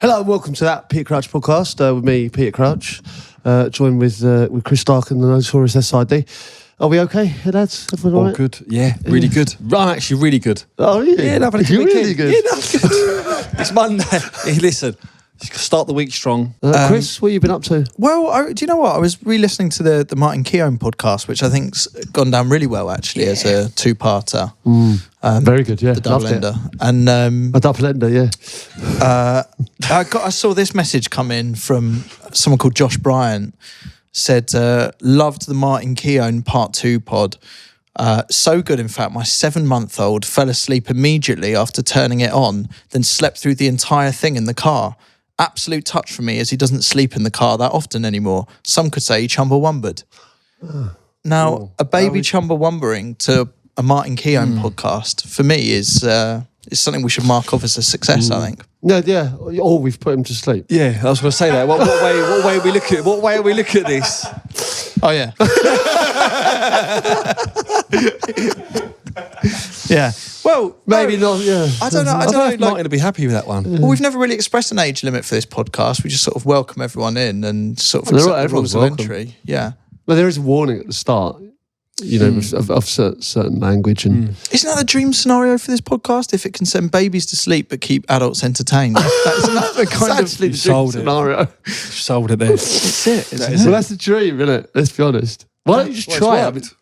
Hello and welcome to that Peter Crouch podcast with me, Peter Crouch, joined with Chris Stark and the notorious SID. Are we okay, lads? Everyone all right? Good. Yeah, really good. I'm actually really good. Oh, yeah? Yeah, having a good weekend. Really good? Yeah, no, good. It's Monday. Hey, listen, start the week strong. Chris, what have you been up to? Well, do you know what? I was re-listening to the Martin Keown podcast, which I think's gone down really well, actually, as a two-parter. Very good, yeah. The double Loved ender. it. And A double ender, yeah. I saw this message come in from someone called Josh Bryant. Said, loved the Martin Keown part 2 pod. So good, in fact, my 7-month-old fell asleep immediately after turning it on, then slept through the entire thing in the car. Absolute touch for me, as he doesn't sleep in the car that often anymore. Some could say he Chumbawamba'd. Now, a baby Chumbawambering to a Martin Keown podcast, for me, is something we should mark off as a success, I think. Yeah. Or we've put him to sleep. Yeah, I was going to say that. What way are we looking at? What way are we looking at this? Oh, yeah. Yeah. Well, Maybe not, yeah. I don't know. I don't know if Martin will be happy with that one. Well, we've never really expressed an age limit for this podcast. We just sort of welcome everyone in and sort of accept the rules of entry. Yeah. Well, there is a warning at the start, you know, of certain language. And Isn't that the dream scenario for this podcast? If it can send babies to sleep but keep adults entertained. Isn't that the kind of actually the sold dream it. scenario. Sold it there. That's it, isn't Well, it? that's the dream, isn't it? Let's be honest. Why don't you just try it?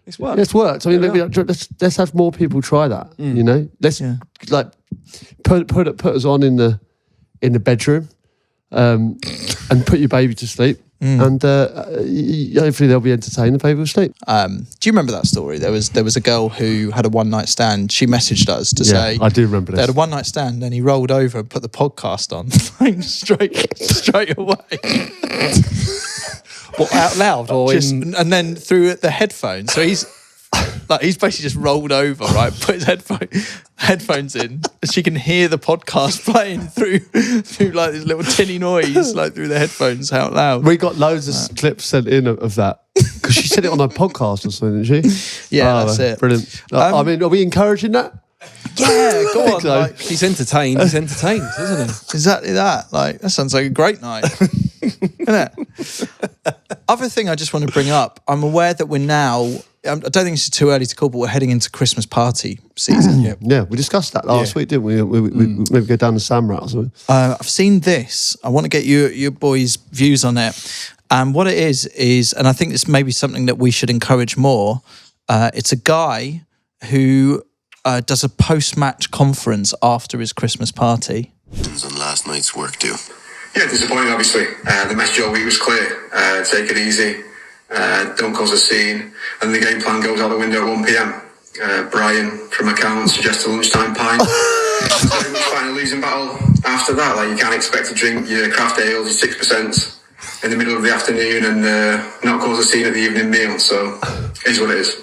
It's worked. It's worked. I mean, let's have more people try that. You know, let's like put us on in the bedroom, and put your baby to sleep, and hopefully they'll be entertained. The baby will sleep. Do you remember that story? There was a girl who had a one-night stand. She messaged us to say, I do remember they had this. a one-night stand, and he rolled over and put the podcast on, like straight away. What, out loud or And then through the headphones. So he's basically just rolled over, right? Put his headphones in. And she can hear the podcast playing through like this little tinny noise, like through the headphones out loud. We got loads of clips sent in of that because she said it on a podcast or something, didn't she? Yeah, that's it. Brilliant. I mean, are we encouraging that? Yeah, go on. so. Like, he's entertained, isn't he? exactly that. Like, that sounds like a great night. Isn't it? Other thing I just want to bring up, I'm aware that we're now, I don't think it's too early to call, but we're heading into Christmas party season. Yeah, we discussed that last week, didn't we? We maybe go down the Sam route or something. I've seen this. I want to get your boys' views on it. And what it is, and I think this may be something that we should encourage more. It's a guy who does a post-match conference after his Christmas party. On last night's work do. Yeah, disappointing, obviously. The message all week was clear. Take it easy. Don't cause a scene. And the game plan goes out the window at 1 p.m. Brian from accounts suggests a lunchtime pint. It's very much fighting a losing battle after that. Like, you can't expect to drink your craft ales, your 6% in the middle of the afternoon and not cause a scene at the evening meal. So, it is what it is.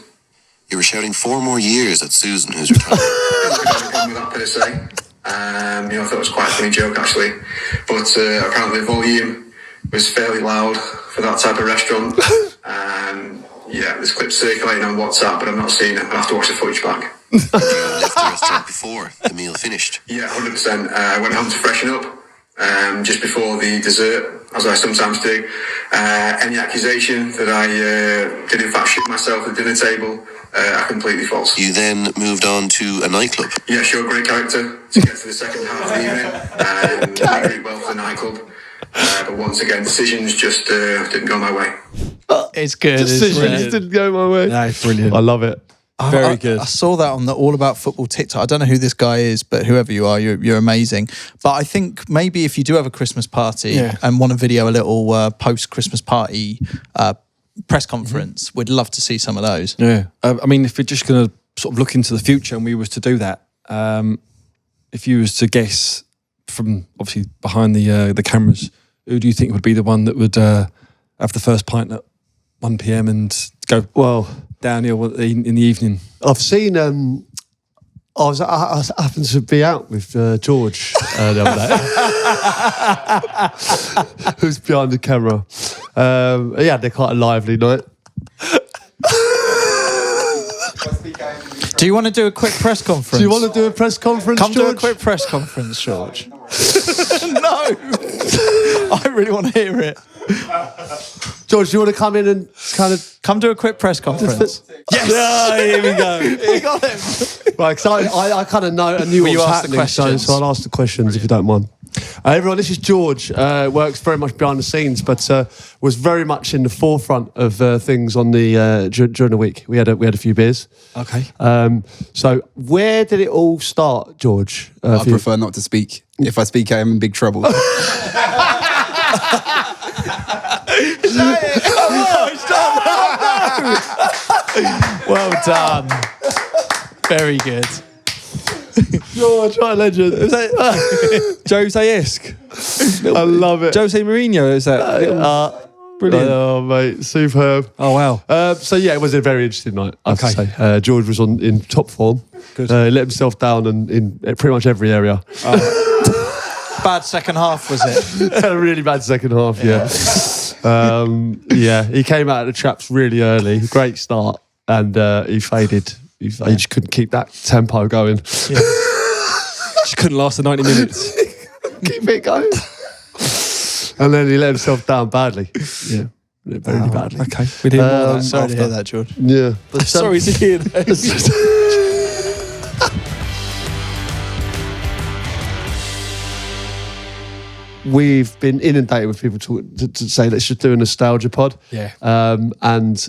You were shouting 4 more years at Susan, who's retired. I don't have a problem with that per se. I thought it was quite a funny joke actually, but apparently the volume was fairly loud for that type of restaurant. Yeah, there's clips circulating on WhatsApp, but I've not seen it. I'll have to watch the footage back. You left the restaurant before the meal finished. Yeah, 100%. I went home to freshen up just before the dessert, as I sometimes do. Any accusation that I did in fact shit myself at the dinner table are completely false. You then moved on to a nightclub. Yeah, sure, great character to get to the second half of the evening. Went really well for the nightclub. But once again, decisions just didn't go my way. It's good. Decisions didn't go my way. No, brilliant. I love it. Very good. I saw that on the All About Football TikTok. I don't know who this guy is, but whoever you are, you're amazing. But I think maybe if you do have a Christmas party and want to video a little post-Christmas party press conference, we'd love to see some of those. Yeah. I mean, if we're just going to sort of look into the future and we was to do that, if you was to guess from obviously behind the cameras, who do you think would be the one that would have the first pint at 1 p.m. and go downhill in the evening? I've seen. I happened to be out with George the other day, who's behind the camera. Yeah, they're quite a lively night. Do you want to do a quick press conference? Do you want to do a press conference, Come George? do a quick press conference, George. No. I really want to hear it. George, do you want to come in and kind of... Come do a quick press conference. Yes! Here we go. We got him. Right, so I kind of knew what you was ask the happening, so questions? I'll ask the questions if you don't mind. Everyone, this is George. Works very much behind the scenes, but was very much in the forefront of things on the during the week. We had a few beers. Okay. So where did it all start, George? I prefer not to speak. If I speak, I am in big trouble. Well done. Very good. George, what a legend. Jose-esque. I love it. Jose Mourinho, is that? Brilliant. Oh, mate, superb. Oh, wow. So yeah, it was a very interesting night, I have to Okay. say. George was in top form. Good. He let himself down in pretty much every area. Bad second half, was it? Had a really bad second half, yeah. He came out of the traps really early. Great start, and he faded. He just couldn't keep that tempo going. Just couldn't last the 90 minutes. Keep it going. And then he let himself down badly. Yeah, very badly. Okay. We didn't more of that. Sorry to hear that, George. Yeah. But, Sorry to hear that. We've been inundated with people to say let's just do a nostalgia pod. Yeah. And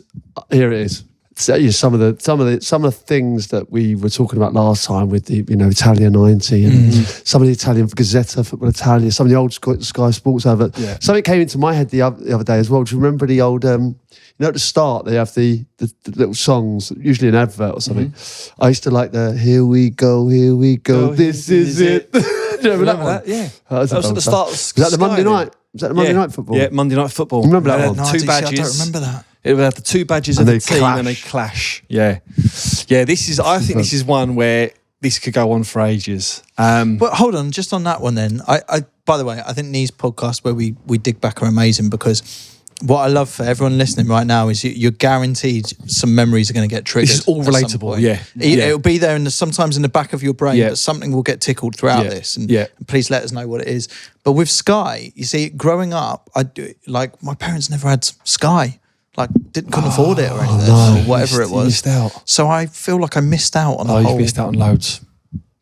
here it is. So, yeah, some of the things that we were talking about last time with the Italia 90 and some of the Italian Gazzetta, Football Italia, some of the old Sky Sports advert. Yeah. Something came into my head the other day as well. Do you remember the old? At the start they have the little songs, usually an advert or something. I used to like the "Here we go, this is it." Do you remember that one? Yeah. That was at the start of Was that the Monday Sky, night? Was that the Monday night football? Yeah, Monday Night Football. Remember that one? No, Two badges. I don't remember that. It would have the two badges And of the they team and they clash. clash. Yeah. Yeah, I think this is one where this could go on for ages. But hold on, just on that one then. I by the way, I think these podcasts where we dig back are amazing because what I love for everyone listening right now is you're guaranteed some memories are going to get triggered. This is all at some relatable, point. yeah. It'll be there sometimes in the back of your brain, Yeah. but something will get tickled throughout Yeah. this. And Yeah. please let us know what it is. But with Sky, you see, growing up, my parents never had Sky. Couldn't afford it or anything, or whatever it was. Missed out. So I feel like I missed out on the You've whole. missed out on loads.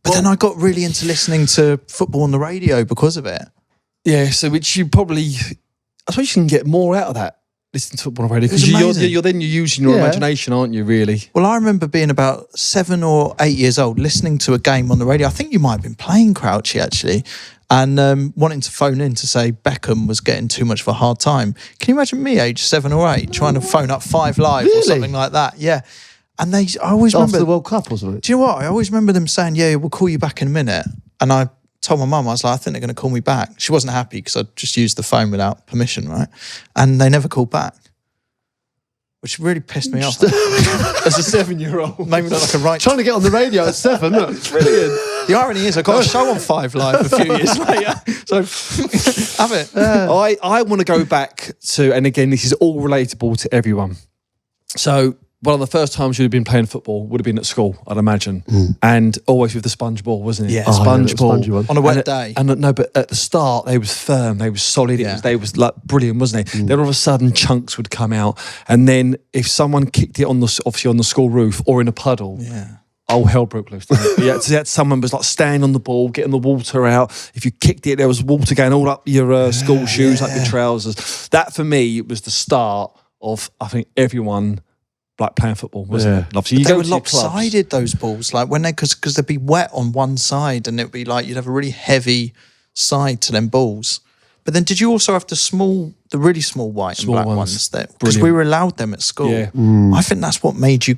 But then I got really into listening to football on the radio because of it. Yeah, so which you probably, I suppose you can get more out of that listening to football on radio It was because amazing. you're then using your Yeah. imagination, aren't you? Really? Well, I remember being about 7 or 8 years old, listening to a game on the radio. I think you might have been playing Crouchy actually, and wanting to phone in to say Beckham was getting too much of a hard time. Can you imagine me, age 7 or 8, trying to phone up 5 Live or Really? something like that? Yeah. And I always After remember the World Cup or something. Do you know what? I always remember them saying, "Yeah, we'll call you back in a minute." And I told my mum, I was like, "I think they're going to call me back." She wasn't happy because I just used the phone without permission, right? And they never called back, which really pissed me off. As a 7-year-old. Made me look like a right. Trying to get on the radio at 7. Look, it's brilliant. The irony is, I got a show on 5 Live a few years later. So have it. I want to go back to, and again, this is all relatable to everyone. So one of the first times you'd have been playing football would have been at school, I'd imagine, and always with the sponge ball, wasn't it? Yeah. Sponge the ball spongy one. On a wet And day. No, but at the start they was firm, they was solid. Yeah. They was like brilliant, wasn't it? Then all of a sudden chunks would come out, and then if someone kicked it on the school roof or in a puddle. Yeah. Oh, hell broke loose. Didn't it? You had someone was like standing on the ball, getting the water out. If you kicked it, there was water going all up your school shoes, up your trousers. That for me was the start of, I think, everyone like playing football, wasn't it? Obviously, you They go were to your clubs. lopsided, those balls. Like when because they'd be wet on one side and it'd be like you'd have a really heavy side to them balls. But then did you also have the really small white Small and black ones. ones that because we Brilliant. were allowed them at school. Yeah. I think that's what made you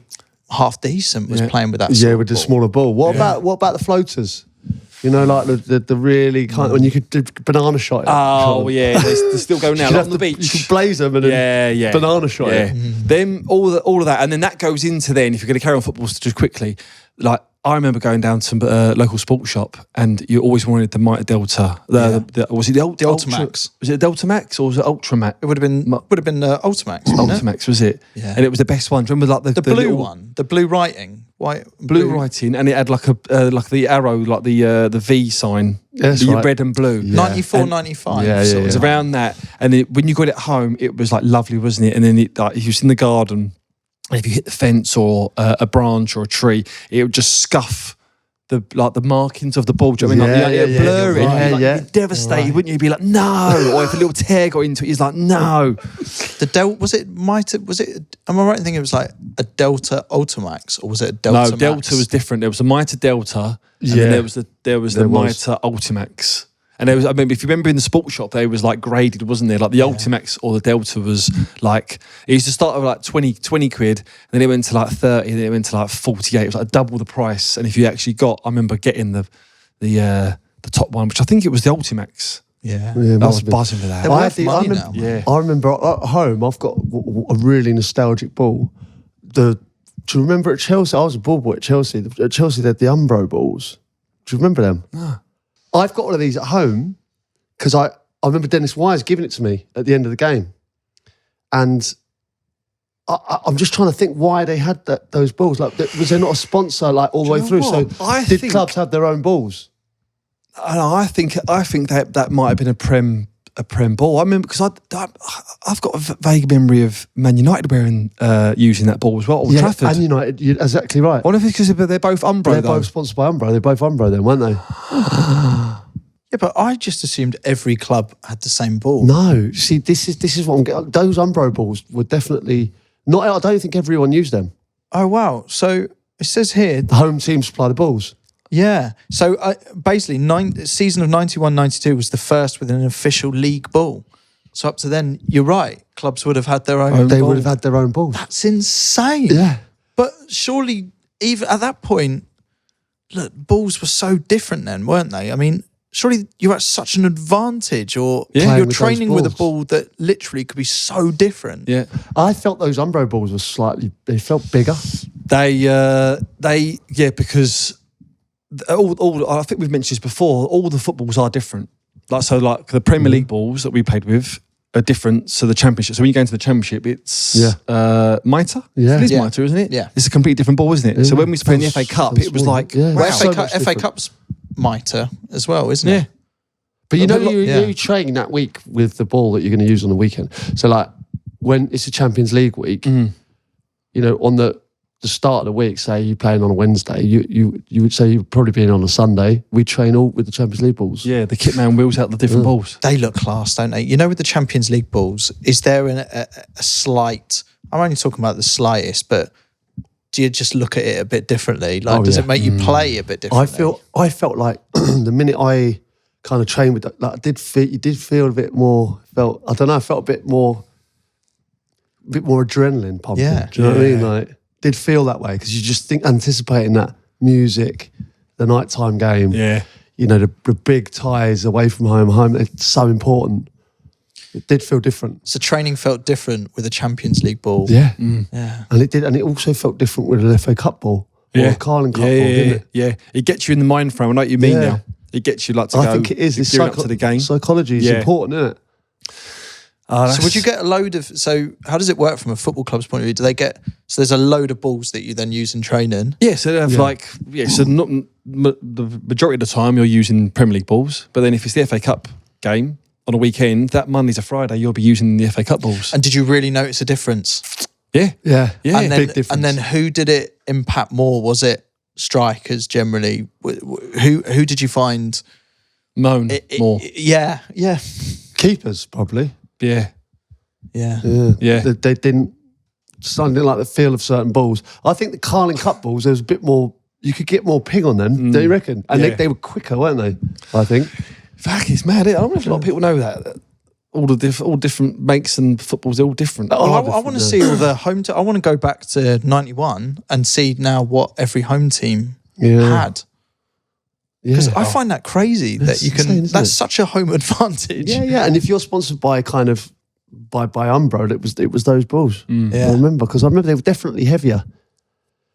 half decent was playing with that Yeah, sort with of the ball. smaller ball. What about the floaters? You know, like the really kind of, when you could do banana shot. Oh yeah, they're still going now You like could on the have beach. You could blaze them and then banana shot Yeah, it. them all of that, and then that goes into then if you're going to carry on football just quickly. Like I remember going down to local sports shop, and you always wanted the Mitre Delta. Was it the Ultramax? Was it Delta Max or was it Ultramax? It would have been Ultramax. wouldn't it? Ultramax was it? Yeah. And it was the best one. Do you remember like The blue little- one, the blue writing. white, blue writing, and it had like like the arrow, like the V sign, That's the right. red and blue. 94, 95. Yeah, sort yeah, of It was time. around that, and when you got it home, it was like lovely, wasn't it? And then it, like, if you was in the garden, and if you hit the fence or a branch or a tree, it would just scuff the markings of the ball. Do you know what I mean? Like, Yeah, it'd yeah, blur you're it. right. You'd be like, Yeah, you'd be devastated, wouldn't you? You'd be like, no. Or if a little tear got into it, he's like, no. Was it? Am I right in thinking it was like a Delta Ultimax, or was it a Delta? No, Max? Delta was different. There was a Mitre Delta, and Yeah. then there was the Mitre Ultimax. And there was, I mean, if you remember in the sports shop, they was like graded, wasn't there? Like the Ultimax or the Delta was like, it used to start with like 20 quid, and then it went to like 30, and then it went to like 48. It was like double the price. And if you actually I remember getting the top one, which I think it was the Ultimax. Yeah. Yeah, it I must was have been. buzzing for that. They're worth money now. Yeah. I remember at home, I've got a really nostalgic ball. Do you remember at Chelsea? I was a ball boy at Chelsea. At Chelsea, they had the Umbro balls. Do you remember them? No. I've got one of these at home because I remember Dennis Wise giving it to me at the end of the game. And I'm just trying to think why they had those balls. Like, was there not a sponsor like all the way you know through? what? So I did think- clubs have their own balls? And I think that might have been a prem ball. I remember because I've got a vague memory of Man United using that ball as well. Old Trafford. and United, you're exactly right. I wonder if it's because they're both Umbro. They're though. both sponsored by Umbro. They're both Umbro then, weren't they? Yeah, but I just assumed every club had the same ball. No, see, this is what I'm getting. Those Umbro balls were definitely not. I don't think everyone used them. Oh wow! So it says here, The home team supply the balls. yeah. So basically, season of 91-92 was the first with an official league ball. So up to then, you're right. Clubs would have had their own. They ball. would have had their own balls. That's insane. Yeah. But surely, even at that point, look, balls were so different then, weren't they? I mean, surely you're at such an advantage, or Yeah. you're Playing with training those with a balls. ball that literally could be so different. Yeah. I felt those Umbro balls were they felt bigger. Because all I think we've mentioned this before. All the footballs are different. Like the Premier League balls that we played with are different to the Championship. So when you go into the Championship, it's Mitre. Yeah. It is Yeah. Mitre, isn't it? Yeah. It's a completely different ball, isn't it? So when we was playing the FA Cup, it was like, Yeah. Well, Wow. So much FA different. Cup's Mitre as well, isn't yeah. it? But you know, Yeah. you train that week with the ball that you're going to use on the weekend. So like when it's a Champions League week, you know, on the start of the week, say you're playing on a Wednesday, you would say you'd probably be in on a Sunday. We train all with the Champions League balls. Yeah, the kit man wheels out the different balls. They look class, don't they? You know, with the Champions League balls, is there a slight? I'm only talking about the slightest, but do you just look at it a bit differently? Like, does it make you play a bit differently? I felt like the minute I kind of trained with that, like you did feel a bit more. I don't know. I felt a bit more adrenaline pumping. Yeah. Do you know what I mean? Like, did feel that way because you just anticipating that music, the nighttime game. Yeah. You know, the big ties away from home. It's so important. It did feel different. So training felt different with a Champions League ball. Yeah. Yeah. And it did, and it also felt different with an FA Cup ball or a Carling Cup ball, didn't it? Yeah. It gets you in the mind frame. I know what you mean Yeah. now. It gets you like to go. I think it is. It's gearing up to the game. Psychology is Yeah. important, isn't it? So would you get a load of? So how does it work from a football club's point of view? Do they get? So there's a load of balls that you then use in training. Yeah, so they have so not the majority of the time you're using Premier League balls, but then if it's the FA Cup game on a weekend, that Monday to Friday you'll be using the FA Cup balls. And did you really notice a difference? Yeah. Yeah. And then, big difference. and then who did it impact more? Was it strikers generally? Who did you find? Moan more. Yeah. Keepers, probably. Yeah. Yeah. Yeah. They didn't, something like the feel of certain balls. I think the Carling Cup balls, there was a bit more, you could get more ping on them, do you reckon? And Yeah. they were quicker, weren't they? I think. Fuck, it's mad. I don't know if a lot of people know that. All different makes and footballs, they're all different. Well, I want to see all the home. I want to go back to '91 and see now what every home team had. Because I find that crazy that you can. insane, isn't That's it? such a home advantage. Yeah. And if you're sponsored by by Umbro, it was those balls. Yeah. I remember, because I remember they were definitely heavier.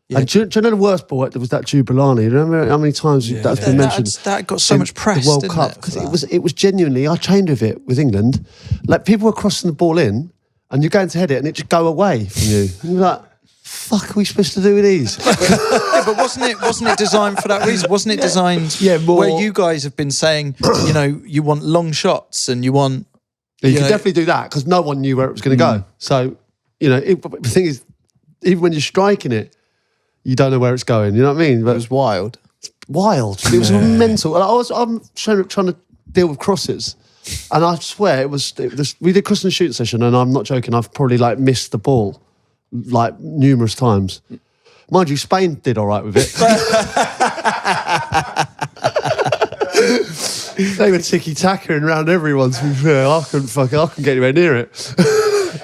Yeah. And do you know the worst ball? There was that Jubilani. Remember how many times that's been mentioned? That got so much press. The World didn't Cup, it, because for that? it was genuinely. I trained with it with England. Like, people were crossing the ball in, and you're going to head it, and it just go away from you. And you're like, fuck are we supposed to do with these? Yeah, but wasn't it designed for that reason? Wasn't it designed more- where you guys have been saying, you know, you want long shots and you want... You know- can definitely do that because no one knew where it was going to go. So, you know, the thing is, even when you're striking it, you don't know where it's going. You know what I mean? But It was wild. wild. It was mental. And I'm trying to deal with crosses, and I swear it was. We did cross and shoot session, and I'm not joking. I've probably like missed the ball like numerous times. Mind you, Spain did all right with it. They were ticky-tackering around everyone, to be fair. I couldn't get anywhere near it.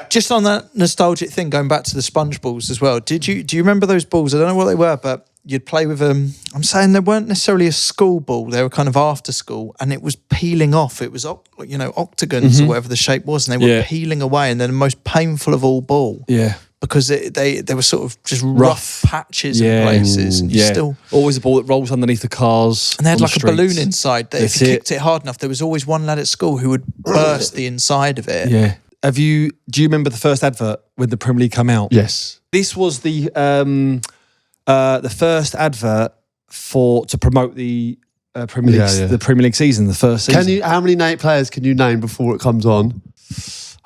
Just on that nostalgic thing, going back to the sponge balls as well. Do you remember those balls? I don't know what they were, but you'd play with them. I'm saying they weren't necessarily a school ball. They were kind of after school, and it was peeling off. It was, you know, octagons or whatever the shape was, and they were peeling away. And then the most painful of all ball. Yeah. Because they were sort of just rough patches in places. And you still... Always a ball that rolls underneath the cars. And they had on like the a balloon streets. inside that if you kicked it hard enough, there was always one lad at school who would burst the inside of it. Yeah. Do you remember the first advert when the Premier League come out? Yes. This was the first advert to promote the Premier League, the Premier League season, the first season. How many players can you name before it comes on?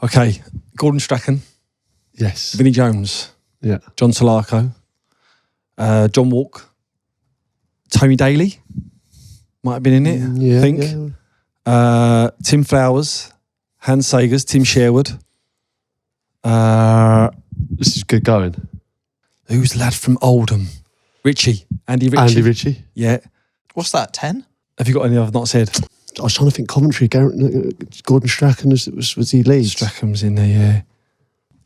Okay, Gordon Strachan, Yes. Vinnie Jones, Yeah. John Solarco, John Walk, Tony Daly might have been in it. Yeah. I think. Yeah. Tim Flowers, Hans Sagers, Tim Sherwood. This is good going. Who's the lad from Oldham? Andy Ritchie. Andy Ritchie. Yeah. What's that, 10? Have you got any I've not said? I was trying to think Coventry. Gordon Strachan was he Leeds? Strachan's in there, yeah.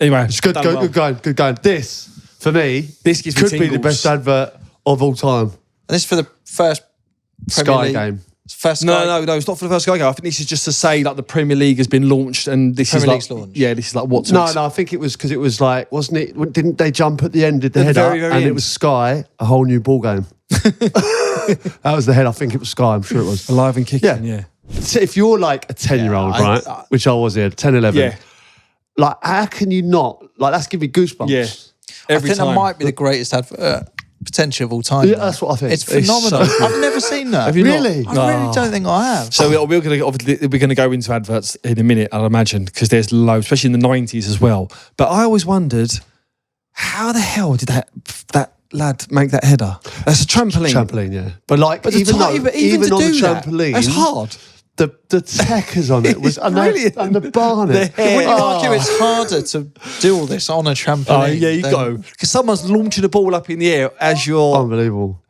Anyway, It's good, done good, well. good going. This, for me, This gives me could be the tingles. best advert of all time. And this is for the first Premier Sky League. game. First Sky. No, it's not for the first Sky game. I think this is just to say like the Premier League has been launched and this Premier is like League's launched. Yeah, this is like what to No, I think it was because it was like, wasn't it? Didn't they jump at the end of the At the header? very, very and it end. was Sky, a whole new ball game. That was the head. I think it was Sky. I'm sure it was. alive and kicking. Yeah. Yeah. So if you're like a 10-year-old, Yeah, right? Which I was here, 10, 11. Yeah. Like, how can you not? Like, that's giving me goosebumps. Yeah. I Every think time. that might be the greatest advert potentially of all time. Yeah, though. that's what I think. It's It's phenomenal. so good. I've never seen that. Have you not? Really? I really don't think I have. So we're going to obviously we're going to go into adverts in a minute, I'll imagine, because there's loads, especially in the 90s as well. But I always wondered, how the hell did that lad make that header? That's a trampoline. Trampoline, yeah. But like, But even to on the that, trampoline, that's hard. The techers on it was and the barnet. When you argue it's harder to do all this on a trampoline. Oh, yeah, you than- go. Because someone's launching a ball up in the air as you're... Unbelievable.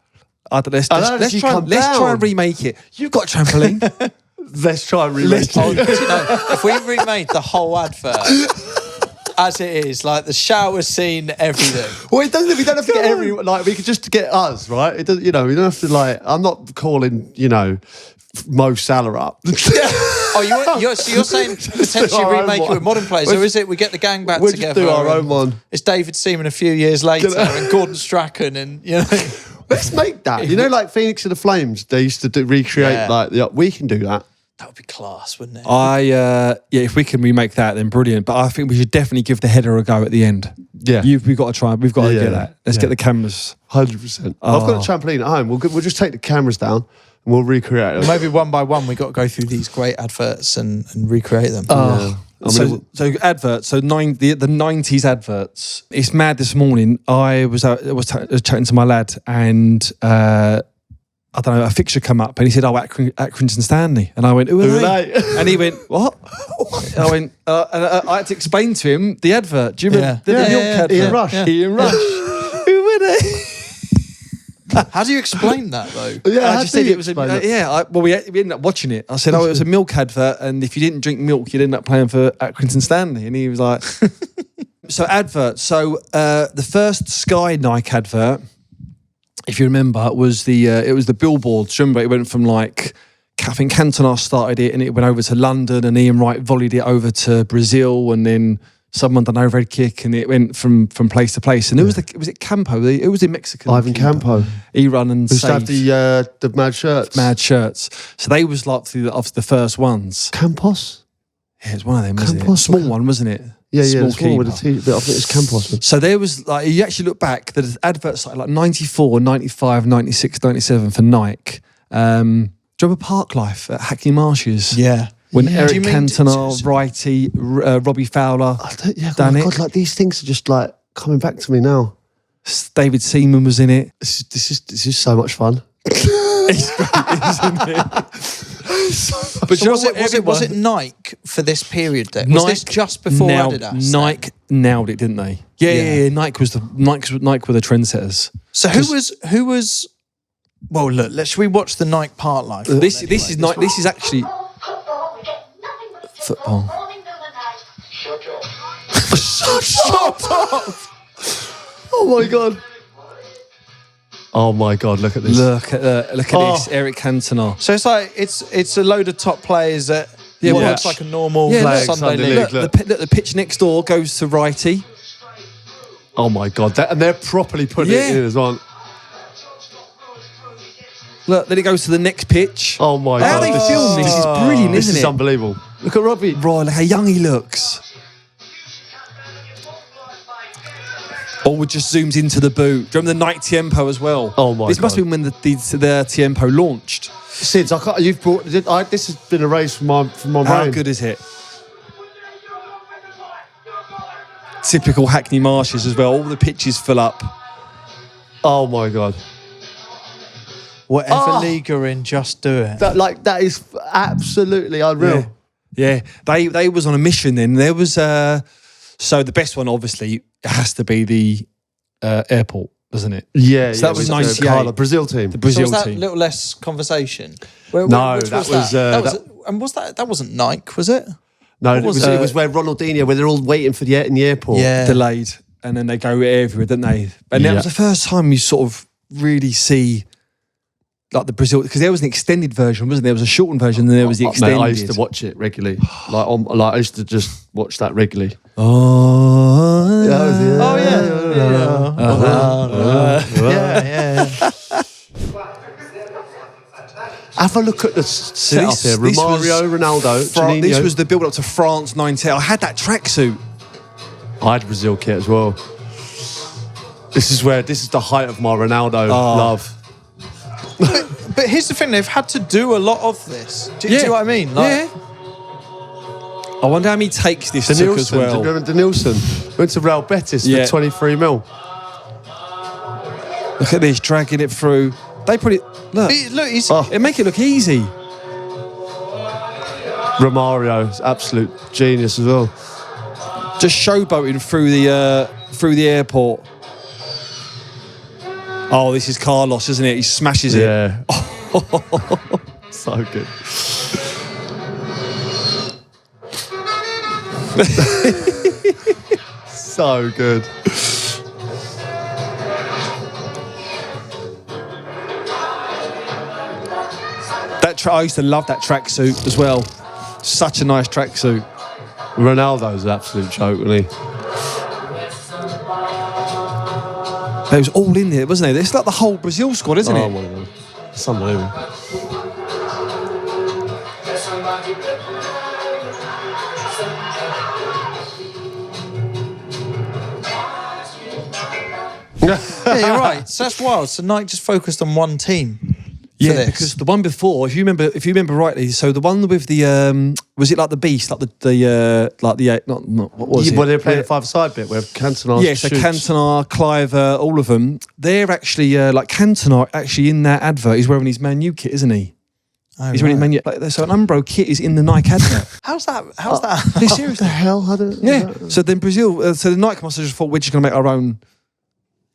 I don't know, And how does he come let's try down? and remake it. You've got a trampoline. Let's try and remake Oh, it. do you know, if we remade the whole advert as it is, like the shower scene, everything. Well, it doesn't. We don't have to get everyone. Like, we could just get us, right? It doesn't. You know, we don't have to like. I'm not calling. You know, Mo Salah up. Oh, you're saying potentially our own remake it one. with modern players, or is it we get the gang back We'll together? just do our and own one. It's David Seaman a few years later, and Gordon Strachan, and you know. Let's make that. You know, like Phoenix of the Flames. They used to recreate Yeah. like. We can do that. That would be class, wouldn't it? If we can remake that, then brilliant. But I think we should definitely give the header a go at the end. Yeah. We've got to try. We've got to Yeah, get that. Let's yeah. get the cameras. 100%. I've Oh. got a trampoline at home. We'll just take the cameras down and we'll recreate it. Maybe one by one, we got to go through these great adverts and recreate them. Yeah. I mean, So adverts. So the 90s adverts. It's mad. This morning I was chatting to my lad and. I don't know, a fixture come up and he said, Accrington Stanley. And I went, who are they? And he went, what? I went, and I had to explain to him the advert. Do you remember the milk advert? Ian Rush. Yeah. Ian Rush. Who were they? How do you explain that, though? Yeah, I how just do said you it was explain it? we ended up watching it. I said, it was a milk advert and if you didn't drink milk, you'd end up playing for Accrington Stanley. And he was like, so adverts. So the first Sky Nike advert, if you remember, it was the billboards. Remember, it went from like, I think Cantona started it and it went over to London and Ian Wright volleyed it over to Brazil and then someone done overhead kick and it went from place to place. And it was it Campo? It was in Mexico. Ivan Campo. He run and Who used to have saved the mad shirts. mad shirts. So they was like the first ones. Campos? Yeah, it was one of them, wasn't it? Campos. Small one, wasn't it? small it's small with keeper. a T, but I think it's Campos. So there was like, you actually look back, there's adverts like 94, 95, 96, 97 for Nike. Do you remember Park Life at Hackney Marshes? Yeah. When Do you Eric mean- Cantona, Righty, Robbie Fowler, done it. God, like these things are just like coming back to me now. David Seaman was in it. This is so much fun. It's great, isn't it? But So was it Nike for this period then? Was this just before Adidas? Nike nailed it, didn't they? Yeah. Nike were the trendsetters. So who was? Well, look. Should we watch the Nike Part Life? This is Nike. This is actually football. Shut up! Oh my god! Oh my god! Look at this! Look at this, Eric Cantona. So it's like it's a load of top players that looks like a normal Sunday league. Look, the pitch next door goes to Righty. Oh my god! And they're properly putting it in as well. Look, then it goes to the next pitch. Oh my How god! they film this is brilliant, This isn't is it? unbelievable. Look at Robbie. Right, look how young he looks. Or just zooms into the boot. Do you remember the Nike Tiempo as well? Oh my This must God. have been when the Tiempo launched. Sids, you've brought. This has been erased from my How brain. good is it? Typical Hackney Marshes as well. All the pitches fill up. Oh my god! Whatever league you're in, just do it. That is absolutely unreal. Yeah, they was on a mission then. There was so the best one obviously has to be the airport, doesn't it? Yeah, So that was 98. Carla, Brazil team. The Brazil so was that team. little less conversation? No, which that was, and was that wasn't Nike, was it? No, What was it was where Ronaldinho, where they're all waiting for in the airport. Yeah. Delayed, and then they go everywhere, don't they? And that was the first time you sort of really see like the Brazil, because there was an extended version, wasn't there? There was a shortened version, and then there was the extended. Mate, I used to watch it regularly. I used to just watch that regularly. Oh, Yeah. Have a look at the setup here. Romario, Ronaldo, Janino. This was the build up to France 19. I had that tracksuit. I had Brazil kit as well. This is the height of my Ronaldo love. But here's the thing: they've had to do a lot of this. Do you see what I mean? Like, I wonder how many takes this took as Do you well. remember Denilson? Went to Real Betis for 23 mil. Look at this, dragging it through. They put it. Look, he's it make it look easy. Romario is absolute genius as well. Just showboating through the airport. Oh, this is Carlos, isn't it? He smashes it. Yeah. So good. So good. I used to love that tracksuit as well. Such a nice tracksuit. Ronaldo's an absolute joke, wasn't he? It was all in there, wasn't it? It's like the whole Brazil squad, isn't it? One of them. It's unbelievable. yeah, you're right. So that's wild. So Nike just focused on one team. Yeah, this. because the one before, if you remember rightly, so the one with the was it like the Beast, like what was it? Well, they're playing a five-side bit where Cantona Yeah, so Cantona, Cliver, all of them. They're actually like Cantona. Actually, in that advert, he's wearing his Man U kit, isn't he? Oh, He's wearing his Man U. So an Umbro kit is in the Nike advert. How's that? How's that? No, seriously. What the hell? I don't. Yeah. So then Brazil, so the Nike must have just thought we're just going to make our own,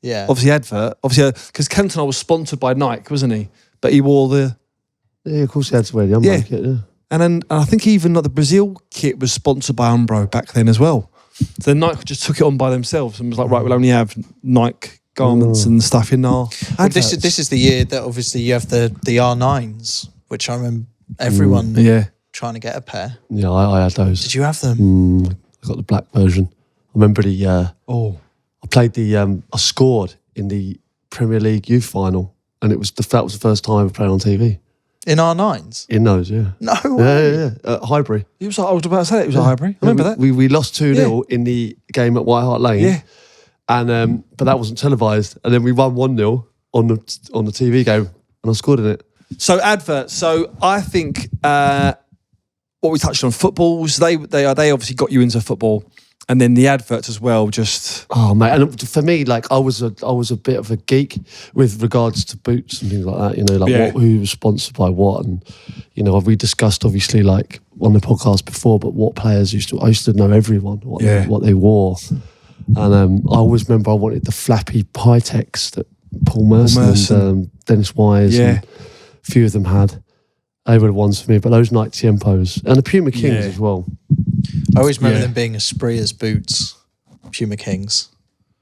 Yeah. obviously advert, obviously because Cantona was sponsored by Nike, wasn't he? But he wore the. Yeah, of course he had to wear the Umbro kit. Yeah. And then I think even like the Brazil kit was sponsored by Umbro back then as well. So Nike just took it on by themselves and was like, right, we'll only have Nike garments and stuff in our Well, adverts. this is the year that obviously you have the R9s, which I remember everyone trying to get a pair. Yeah, I had those. Did you have them? I got the black version. I remember I played I scored in the Premier League youth final, and that was the first time I ever played on TV. In R9s? In those, yeah. No way. Yeah. At Highbury. It was like, I was about to say it was a Highbury. I remember that. We lost 2-0 in the game at White Hart Lane. Yeah. And but that wasn't televised. And then we won 1-0 on the TV game, and I scored in it. So adverts. So I think what we touched on, footballs. They obviously got you into football, and then the adverts as well. Just Oh mate, and for me, like I was a bit of a geek with regards to boots and things like that. You know, like who was sponsored by what, and you know, we discussed obviously like on the podcast before, but what players I used to know everyone what they wore, and I always remember I wanted the flappy Pytex that Paul Merson and Dennis Wise and a few of them had. They were the ones for me, but those Nike Tiempos and the Puma Kings as well. I always remember them being Aspria's boots, Puma Kings.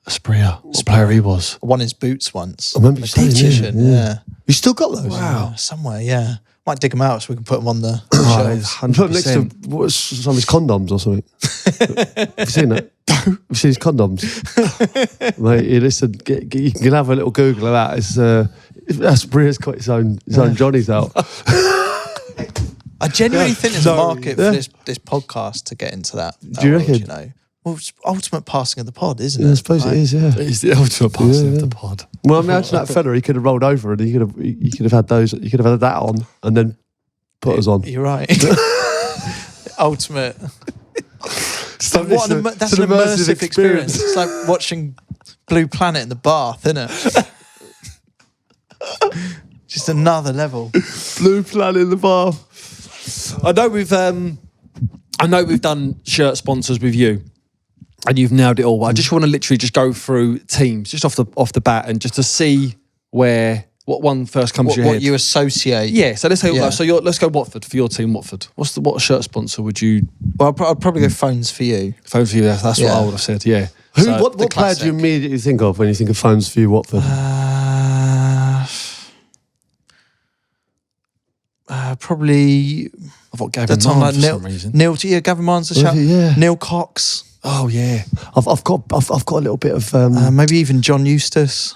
Aspria, what player he was. I won his boots once. I remember you saying, competition, yeah. You still got those? Wow. Somewhere, yeah. Might dig them out so we can put them on the shelf. Put them next to some of his condoms or something. Have you seen that? Have you seen his condoms? Mate, listen, you can have a little Google of that. It's Aspria's got his own Johnnies out. I genuinely think there's a market for this podcast to get into that. Do you reckon? You know? Well, it's ultimate passing of the pod, isn't it? Yeah, I suppose it is, yeah. It's the ultimate passing of the pod. Well, imagine that fella, he could have rolled over and he could have had those, he could have had that on and then put us on. You're right. Ultimate. So that's an immersive experience. It's like watching Blue Planet in the bath, isn't it? Just another level. Blue Planet in the bath. I know we've done shirt sponsors with you, and you've nailed it all. I just want to literally just go through teams just off the bat, and just to see what one first comes to your head. What you associate. Yeah. So let's say let's go Watford for your team. Watford. What shirt sponsor would you? Well, I'd probably go Phones for You. Phones for You. That's what I would have said. Yeah. What player do you immediately think of when you think of Phones for You, Watford? Probably. I thought Gavin Marnes for some reason. Gavin Marnes the shout. Yeah. Neil Cox. Oh yeah. I've got a little bit of maybe even John Eustace.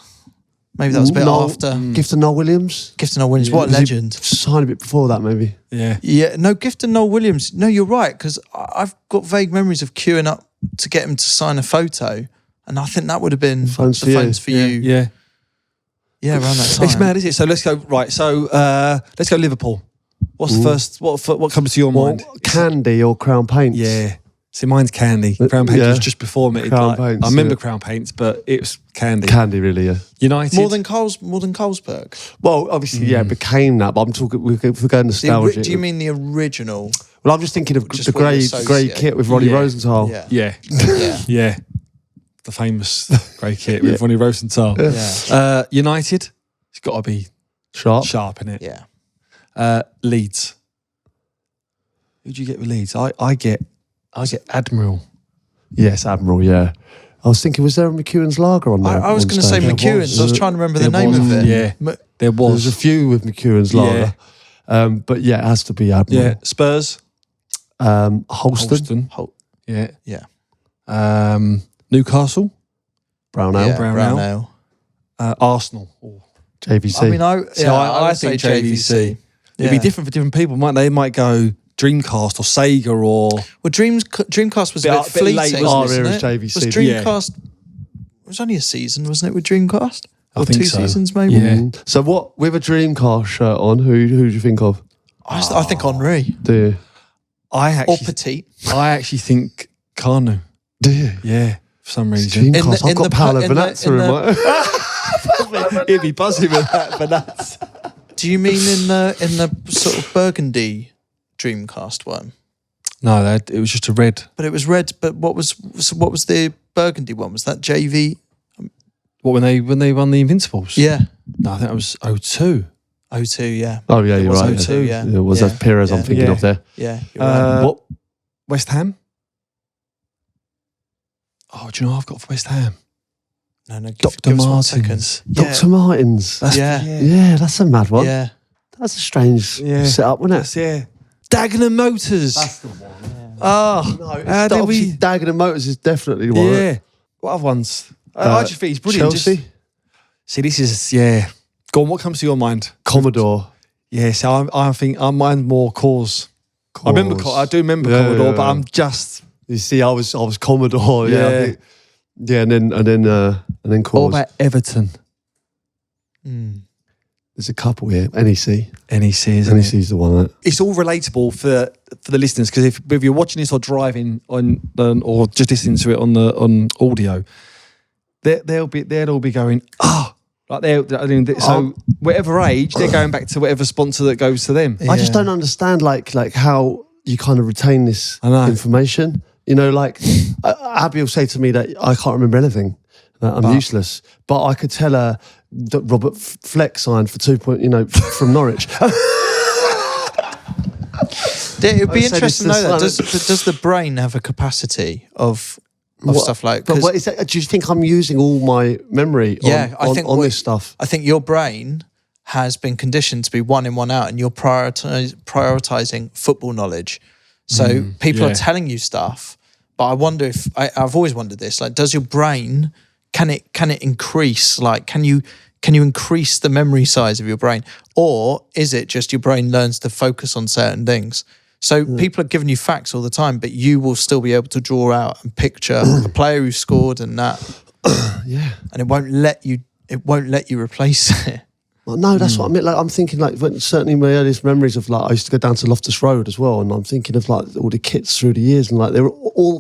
Maybe that was a bit after. Gifton Noel Williams. Gifton Noel Williams, what a legend. Signed a bit before that, maybe. Yeah. Yeah, no, Gifton Noel Williams. No, you're right, because I've got vague memories of queuing up to get him to sign a photo, and I think that would have been Phones for You. Yeah. Yeah, around that time. It's mad, is it? So let's go right. So let's go Liverpool. What's the first? What comes to your mind? Candy or Crown Paints? Yeah. See, mine's Candy. Crown Paints was just before me. Crown Paints, I remember Crown Paints, but it was Candy. Candy, really, yeah. United. More than Carlsberg. Well, obviously, it became that, but I'm talking, we're going nostalgia. Do you mean the original? Well, I'm just thinking of Just the what you grey associate. kit with Ronnie Rosenthal. Yeah. Yeah. The famous grey kit with Ronnie Rosenthal. Yeah. United. It's got to be Sharp. sharp, innit? Yeah. Leeds. Who do you get with Leeds? I get Admiral. Yes, Admiral, yeah. I was thinking, was there a McEwen's Lager on there? I was going to say McEwen's. I was trying to remember the name of it. Yeah. There was. There's a few with McEwen's Lager. But yeah, it has to be Admiral. Yeah. Spurs. Holston. Yeah. Yeah. Newcastle. Brown Ale. Yeah, Brown Ale. Arsenal. Ooh. JVC. I mean, I I would say think JVC. It'd be different for different people, might they? They might go Dreamcast or Sega or... Well, Dreamcast was a bit fleeting, late, wasn't it? JVC. Was Dreamcast... It was only a season, wasn't it, with Dreamcast? I Or think two so. seasons, maybe? Yeah. So what, with a Dreamcast shirt on, who do you think of? I think Henri. Do you? Or Petit. I actually think Kanu. Do you? Yeah, for some reason. Dreamcast. I've got Paolo Venazza in my... He'd be buzzing with that, but that's... Do you mean in the sort of burgundy Dreamcast one? No, it was just a red. But it was red. But what was the burgundy one? Was that JV? What, when they won the Invincibles? Yeah. No, I think that was 02. 02, yeah. Oh, yeah, you're was right. 02, yeah. Was that Pires I'm thinking of there? Yeah, you're right. What? West Ham? Oh, do you know what I've got for West Ham? No, Dr. give us 1 Martens. second. Dr. Martens. Yeah. That's a mad one. Yeah. That's a strange setup, wasn't it? Yeah. Dagenham Motors. That's the one. Oh, No, how did obviously we... Dagenham Motors is definitely the one. Yeah. What other ones? I just think he's brilliant. Chelsea? See, this is, yeah. Go on, what comes to your mind? Commodore. Yeah, so I think mine's more cause. I remember. I do remember Yeah, Commodore, yeah, but yeah. I'm just. You see, I was Commodore. Yeah, I Yeah. think, yeah, and then cause. What about Everton? There's a couple here. NEC. NEC, isn't it? NEC's the one. Right? It's all relatable for the listeners, because if you're watching this or driving on or just listening to it on audio, they'll all be going, so whatever age, they're going back to whatever sponsor that goes to them. I just don't understand like how you kind of retain this information. You know, like Abby will say to me that I can't remember anything, that I'm useless, but I could tell her that Robert Fleck signed for 2 point, from Norwich. It would be I'd say interesting to this know that. is Does the brain have a capacity of stuff like? But what is that? Do you think I'm using all my memory on this stuff? I think your brain has been conditioned to be one in, one out, and you're prioritizing football knowledge. So people are telling you stuff, but I wonder if I've always wondered this: like, does your brain can it increase? Like, can you increase the memory size of your brain, or is it just your brain learns to focus on certain things? So people are giving you facts all the time, but you will still be able to draw out and picture a player who scored and that. Yeah, and it won't let you replace it. Well, no, that's what I mean. Like, I'm thinking, like, certainly my earliest memories of, like, I used to go down to Loftus Road as well, and I'm thinking of, like, all the kits through the years, and, like, they were all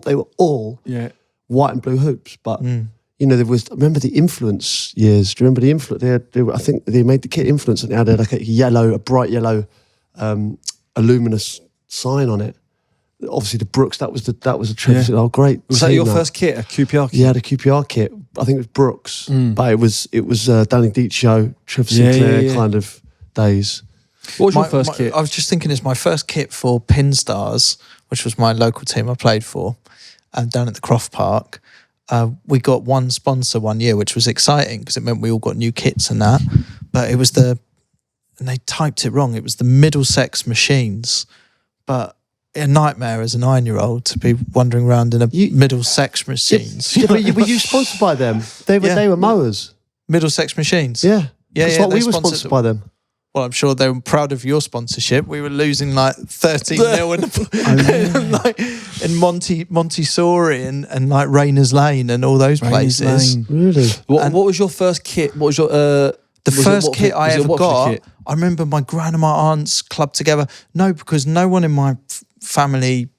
white and blue hoops. But there was. I remember the Influence years. Do you remember the Influence? I think they made the kit Influence, and they had like a bright yellow, luminous sign on it. Obviously, the Brooks. That was a trip. Yeah. Oh, great! Was that your first kit, a QPR kit? Yeah, the QPR kit. I think it was Brooks, but it was Danny Dicio, Trevor Sinclair kind of days. What was your first kit? I was just thinking, it's my first kit for Pin Stars, which was my local team I played for, down at the Croft Park. We got one sponsor one year, which was exciting because it meant we all got new kits and that. But it was and they typed it wrong. It was the Middlesex Machines, but a nightmare as a 9-year-old to be wandering around in a Middlesex Machines. Yeah, but were you sponsored by them? They were mowers. Middlesex Machines. Yeah. Yeah, That's what we were sponsored by them. Well, I'm sure they were proud of your sponsorship. We were losing like 13-0 in Montessori and like Rayners Lane and all those places. Really? What was your first kit? What was your the first kit I ever got? I remember my gran and my aunts clubbed together. No, because no one in my family,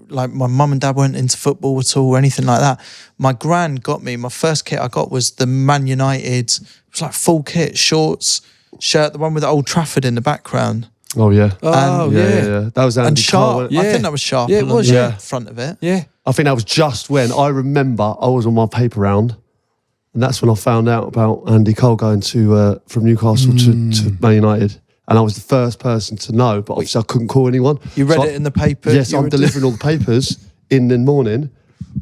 like my mum and dad, weren't into football at all or anything like that. My gran got me. My first kit I got was the Man United. It was like full kit, shorts, shirt, the one with Old Trafford in the background. Oh yeah. Yeah. That was Andy And Sharp. Cole. I think that was Sharp. Yeah, it was, on yeah. the front of it. Yeah. I think that was just when I remember I was on my paper round, and that's when I found out about Andy Cole going to from Newcastle to Man United. And I was the first person to know, but obviously I couldn't call anyone. You read it in the paper? Yes, I'm delivering all the papers in the morning.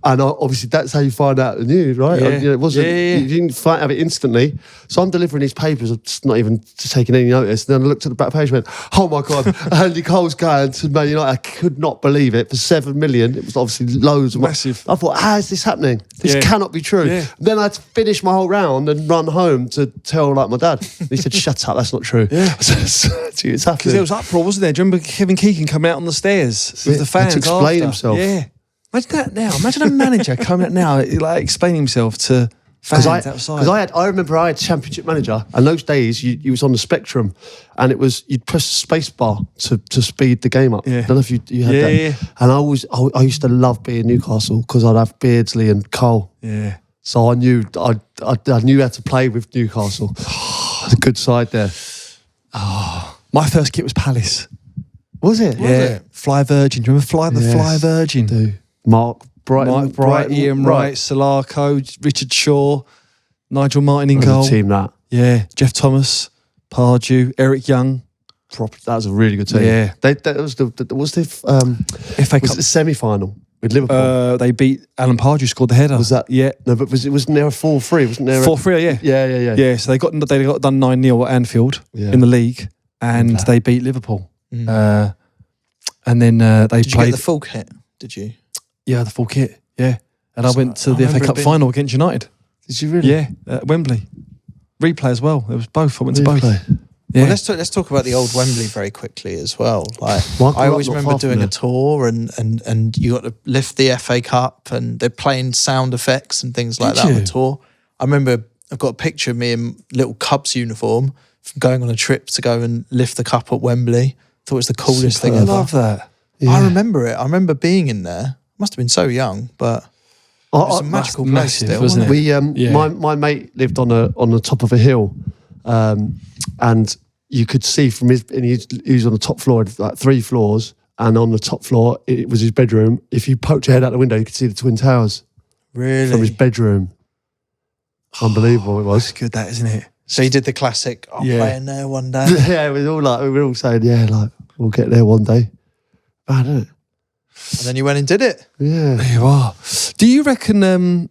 And obviously that's how you find out the news, right? Yeah. It wasn't, you didn't have it instantly. So I'm delivering these papers, I'm just not even taking any notice. And then I looked at the back page and went, oh my God, Andy Cole's going to Man United. I could not believe it. For 7 million, it was obviously loads of Massive. I thought, how is this happening? This cannot be true. Yeah. Then I had to finish my whole round and run home to tell like my dad. He said, shut up, that's not true. Yeah. It's happening. Because there was uproar, wasn't there? Do you remember Kevin Keegan coming out on the stairs with the fans to explain after? himself. Yeah. Imagine that now. Imagine a manager coming out now, like explaining himself to fans outside. Because I remember I had Championship Manager, and those days you was on the Spectrum, and it was you'd press the space bar to speed the game up. Yeah. I don't know if you had that. Yeah. And I used to love being Newcastle because I'd have Beardsley and Cole. Yeah. So I knew I knew how to play with Newcastle. It's a good side there. My first kit was Palace. Was it? Yeah. Fly Virgin. Do you remember Yes, Fly Virgin? Do. Mark Bright, Ian Wright, Solarco, Richard Shaw, Nigel Martin in goal. Team that. Yeah. Jeff Thomas, Pardew, Eric Young. That was a really good team. Yeah. That was FA Cup. the semi-final with Liverpool. They beat Alan Pardew, scored the header. Was that? Yeah. No, but wasn't there a 4-3? Wasn't there? 4-3, yeah. Yeah. Yeah, so they got done 9-0 at Anfield in the league, and they beat Liverpool. And then they Did you played get the full kit? Did you? the full kit. Yeah, and I went to I the FA remember Cup it being- final against United. Did you really? Yeah, at Wembley. Replay as well. It was both. I went to both. Replay. Well, let's talk about the old Wembley very quickly as well. Like, I always remember doing a tour, and you got to lift the FA Cup, and they're playing sound effects and things like that on the tour. I remember I've got a picture of me in little Cubs uniform from going on a trip to go and lift the cup at Wembley. Thought it was the coolest thing ever. I love that. Yeah. I remember it. I remember being in there. Must have been so young, but it was a magical place massive, still, wasn't it? We my mate lived on the top of a hill, and you could see from his, and he was on the top floor, like 3 floors, and on the top floor it was his bedroom. If you poked your head out the window, you could see the Twin Towers. Really? From his bedroom. Unbelievable it was. That's good, that, isn't it? So you did the classic, I'm playing there one day. Yeah, we were all saying, like, we'll get there one day. Bad, isn't it? And then you went and did it. Yeah. There you are. Do you reckon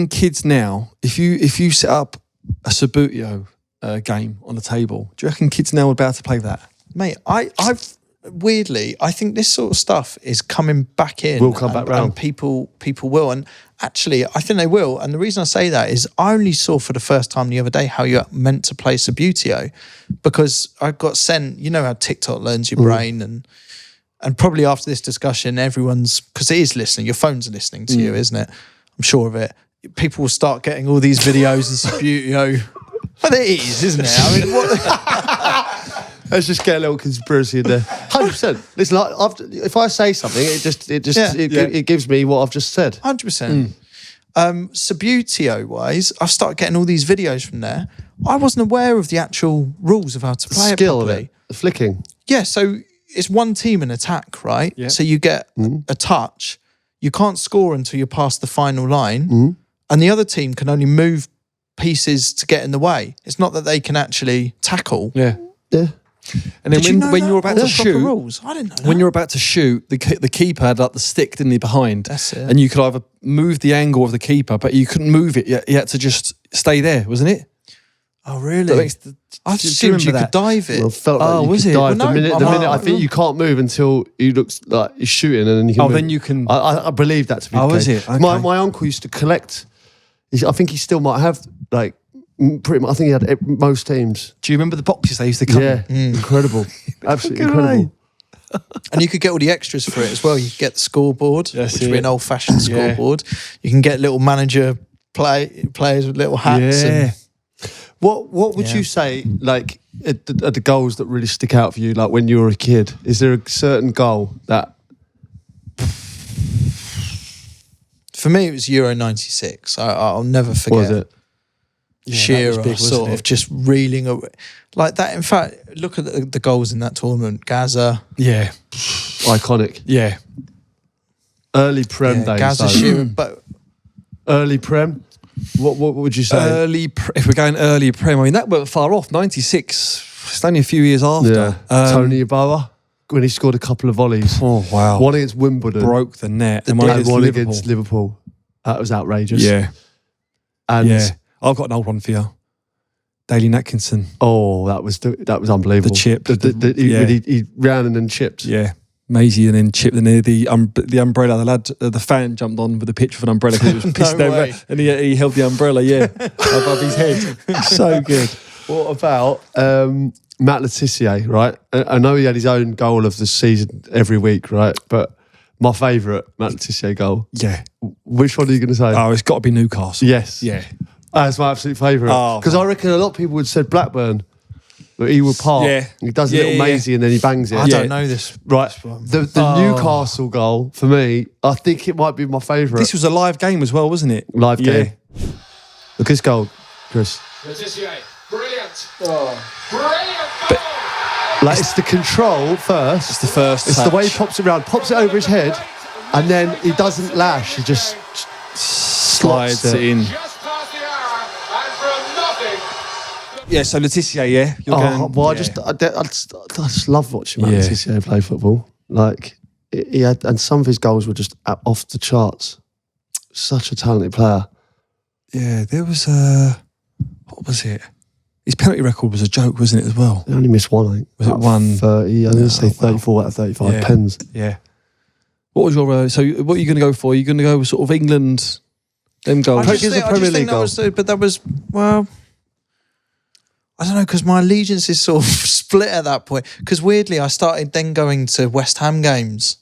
kids now, if you set up a Subbuteo game on the table, do you reckon kids now would be able to play that? Mate, I've weirdly, I think this sort of stuff is coming back in. Will come back round. And people will. And actually, I think they will. And the reason I say that is I only saw for the first time the other day how you're meant to play Subbuteo, because I got sent, you know how TikTok learns your brain, and probably after this discussion, everyone's, because it is listening, your phone's listening to you, isn't it? I'm sure of it. People will start getting all these videos in Subbuteo. But it is, isn't it? I mean, what... Let's just get a little conspiracy in there. 100%. Listen, if I say something, it gives me what I've just said. 100%. Subbuteo wise, I've started getting all these videos from there. I wasn't aware of the actual rules of how to play it properly. The flicking. Yeah, so it's one team in attack, right? Yeah. So you get a touch. You can't score until you're past the final line. And the other team can only move pieces to get in the way. It's not that they can actually tackle. Yeah. Yeah. And then when you're about to shoot, rules? I didn't know that. when you're about to shoot, the keeper had like the stick, didn't he, behind? That's it. And you could either move the angle of the keeper, but you couldn't move it. You had to just stay there, wasn't it? Oh, really? I assumed you could dive it. Well, felt like was you it? could dive. Well, the no, minute I think you can't move until he looks like he's shooting, and then you can move. Then you can... I believe that to be the case. is it? Okay. My uncle used to collect, I think he still might have, like, pretty much, I think he had most teams. Do you remember the boxes they used to come Yeah, incredible. Absolutely incredible. And you could get all the extras for it as well. You could get the scoreboard, That's which would be an old-fashioned scoreboard. You can get little manager players with little hats. Yeah. What would you say, like, are the goals that really stick out for you, like when you were a kid? Is there a certain goal that... For me, it was Euro 96. I'll never forget. Was it? Shearer that was big, sort of just reeling away. Like that. In fact, look at the goals in that tournament. Gaza. Yeah. Iconic. Yeah. Early Prem days. Gaza, though. Shearer. But Early Prem? What would you say? If we're going early Prem, I mean, that weren't far off. 96. It's only a few years after. Yeah. Tony Yeboah, when he scored a couple of volleys. Oh, wow. One against Wimbledon. Broke the net. And one against Liverpool. That was outrageous. Yeah. And I've got an old one for you. Daley Atkinson. Oh, that was unbelievable. The chip. He ran and then chipped. Yeah. Maisie and then chipped, and the umbrella. The lad, the fan jumped on with a picture of an umbrella because it was pissed over, and he held the umbrella, above his head. So good. What about Matt Letizia, right? I know he had his own goal of the season every week, right? But my favourite Matt Letizia goal. Yeah. Which one are you going to say? Oh, it's got to be Newcastle. Yes. Yeah. That's my absolute favourite. Because I reckon a lot of people would have said Blackburn. But he would part. Yeah. He does a little mazy and then he bangs it. I don't know this. Right. The Newcastle goal, for me, I think it might be my favourite. This was a live game as well, wasn't it? Live game. Look at this goal, Chris. Brilliant. Brilliant goal. Like, it's the control first. It's the first It's touch. the way he pops it around, pops it over his head, and then he doesn't lash. He just slides it in. Just past the hour and from nothing. Yeah, so Letizia, You're going, I just love watching Matt Letizia play football. Like, he had, and some of his goals were just off the charts. Such a talented player. Yeah, there was what was it? His penalty record was a joke, wasn't it, as well? He only missed one, I think. Was it one? 30, I'm going to say 34 out of 35 pens. Yeah. What was your, so what are you going to go for? Are you going to go with sort of England, them goals? I just think that was, but that was, well, I don't know, because my allegiance is sort of split at that point. Because weirdly, I started then going to West Ham games.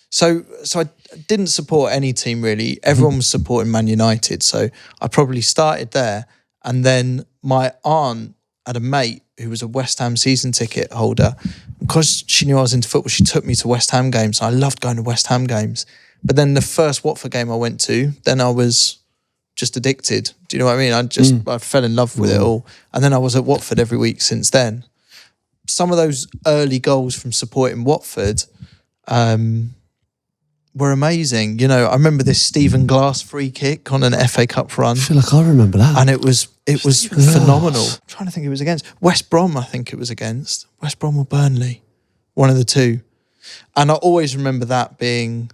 So I didn't support any team really. Everyone was supporting Man United. So I probably started there. And then my aunt had a mate who was a West Ham season ticket holder. Because she knew I was into football, she took me to West Ham games. I loved going to West Ham games. But then the first Watford game I went to, then I was just addicted. Do you know what I mean? I fell in love with it all. And then I was at Watford every week since then. Some of those early goals from supporting Watford were amazing. You know, I remember this Stephen Glass free kick on an FA Cup run. I feel like I remember that. And it was phenomenal. I'm trying to think who it was against. West Brom, I think it was against. West Brom or Burnley. One of the two. And I always remember that being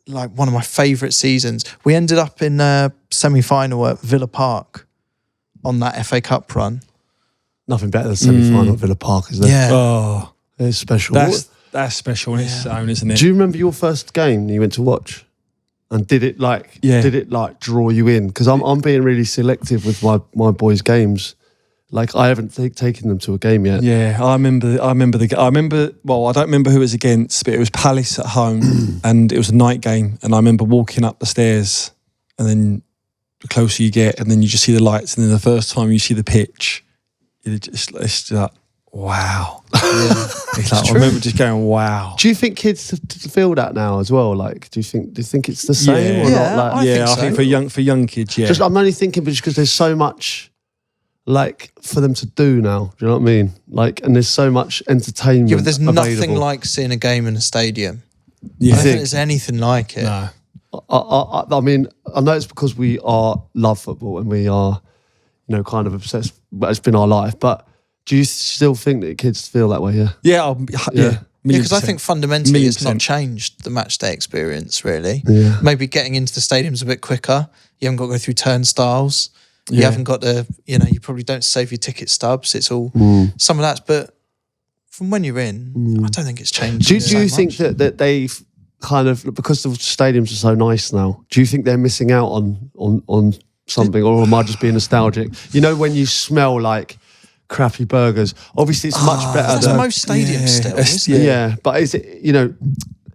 like one of my favourite seasons. We ended up in a semi-final at Villa Park on that FA Cup run. Nothing better than semi-final at Villa Park, is there? Yeah. Oh, It's special. that's special on its own, isn't it? Do you remember your first game you went to watch? And did it draw you in? Because I'm being really selective with my boys' games. Like I haven't taken them to a game yet. Yeah, I remember. Well, I don't remember who it was against, but it was Palace at home, and it was a night game. And I remember walking up the stairs, and then the closer you get, and then you just see the lights, and then the first time you see the pitch, it's just like, wow. It's like, I remember just going, wow. Do you think kids feel that now as well? Like, do you think it's the same or Yeah, not? Like, I think for young kids, yeah. just I'm only thinking because there's so much. Like for them to do now, do you know what I mean? Like, and there's so much entertainment. Yeah, but there's nothing available. like seeing a game in a stadium. You I don't think think? there's anything like it. No. I mean, I know it's because we love football and we are, you know, kind of obsessed. But it's been our life. But do you still think that kids feel that way? Yeah. Yeah, Yeah, because I 1,000,000%. think fundamentally it's not 1,000,000%. changed the match day experience, really. Yeah. Maybe getting into the stadiums a bit quicker. You haven't got to go through turnstiles. You Yeah. haven't got to, you know, you probably don't save your ticket stubs. It's all some of that. But from when you're in, I don't think it's changed. Do you so think much. that they've kind of, because the stadiums are so nice now, do you think they're missing out on something, or am I just being nostalgic? You know, when you smell like crappy burgers, obviously it's much better That's than most stadiums still, it's- isn't it? yeah. But is it, you know,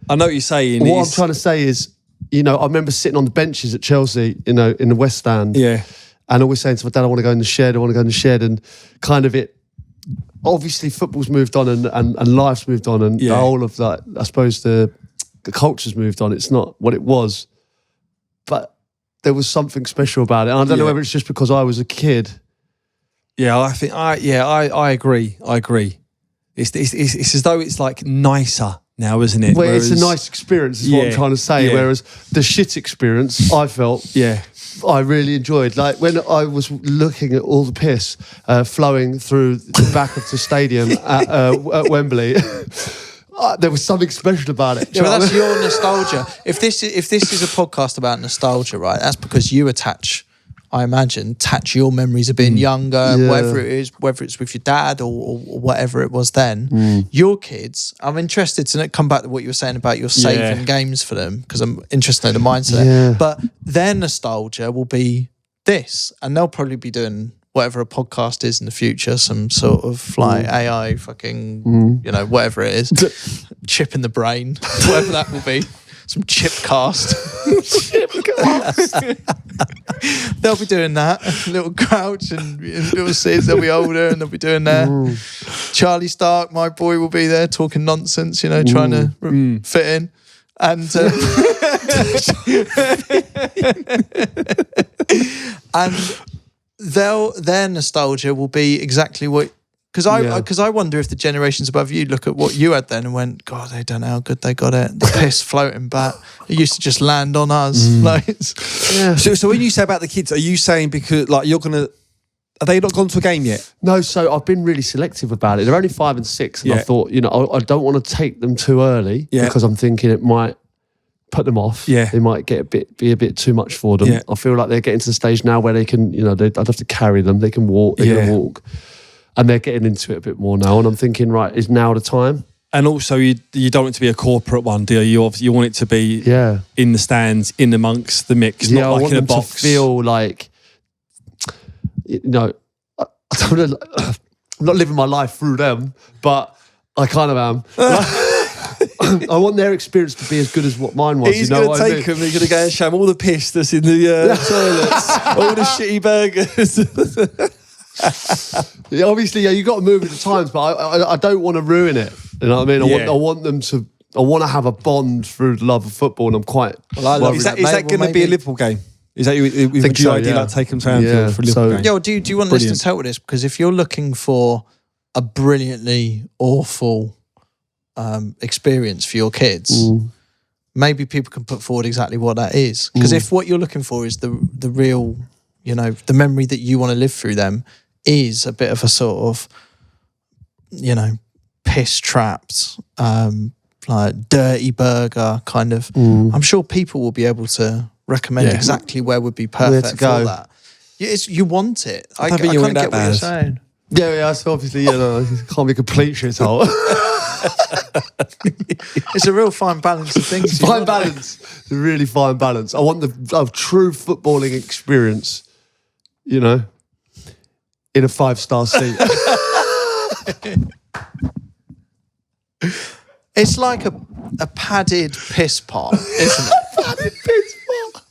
I know what you're saying. what I'm trying to say is, you know, I remember sitting on the benches at Chelsea, you know, in the West Stand. Yeah. And always saying to my dad, I want to go in the shed, and kind of it, obviously football's moved on and life's moved on and the whole of that, I suppose the culture's moved on. It's not what it was, but there was something special about it. And I don't know whether it's just because I was a kid. Yeah, I think I agree. It's as though it's like nicer now, isn't it? Well, it's a nice experience is what I'm trying to say. Yeah. Whereas the shit experience, I felt I really enjoyed. Like when I was looking at all the piss flowing through the back of the stadium at Wembley, there was something special about it. Yeah, but that's your nostalgia. If this is a podcast about nostalgia, right? That's because you attach your memories of being younger, whether it's with your dad or whatever it was then. Your kids, I'm interested to come back to what you were saying about your saving games for them, because I'm interested in the mindset. Yeah. But their nostalgia will be this, and they'll probably be doing whatever a podcast is in the future, some sort of like AI fucking, you know, whatever it is, chip in the brain, whatever that will be. Some chip cast. They'll be doing that. Little Crouch and little Sis, they'll be older and they'll be doing that. Charlie Stark, my boy, will be there talking nonsense, you know, trying to fit in. And and their nostalgia will be exactly what. Because I wonder if the generations above you look at what you had then and went, God, they don't know how good they got it. The piss floating back. It used to just land on us. Like, So when you say about the kids, are you saying because like you're gonna? Are they not gone to a game yet? No, so I've been really selective about it. They're only 5 and 6, and I Yeah. thought, you know, I don't want to take them too early because I'm thinking it might put them off. Yeah. They might be a bit too much for them. Yeah. I feel like they're getting to the stage now where they can, you know, I'd have to carry them. They can walk. They can walk. And they're getting into it a bit more now. And I'm thinking, right, is now the time? And also, you don't want it to be a corporate one, do you? You want it to be in the stands, in amongst the mix, not I like want in a them box. to feel like, you know, I'm not living my life through them, but I kind of am. I want their experience to be as good as what mine was. He's going going to to take them. He's going to go and show them all the piss that's in the toilets, all the shitty burgers. Yeah, obviously, you got to move with the times, but I don't want to ruin it. You know what I mean? I want them to. I want to have a bond through the love of football, and I'm quite. Well, is that going to be a Liverpool game? Is that your idea? Like take them to Anfield for a Liverpool game? Yeah. Do you want listeners to help with this? Because if you're looking for a brilliantly awful experience for your kids, maybe people can put forward exactly what that is. Because if what you're looking for is the real, the memory that you want to live through them is a bit of a sort of, piss trapped, like dirty burger kind of. I'm sure people will be able to recommend exactly where would be perfect for that. You want it. I kind of get what you're saying. Yeah, so obviously, it can't be a complete shithole. It's a real fine balance of things. Fine balance. It's a really fine balance. I want the true footballing experience, in a 5-star seat. It's like a padded piss pot, isn't it? Padded piss pot.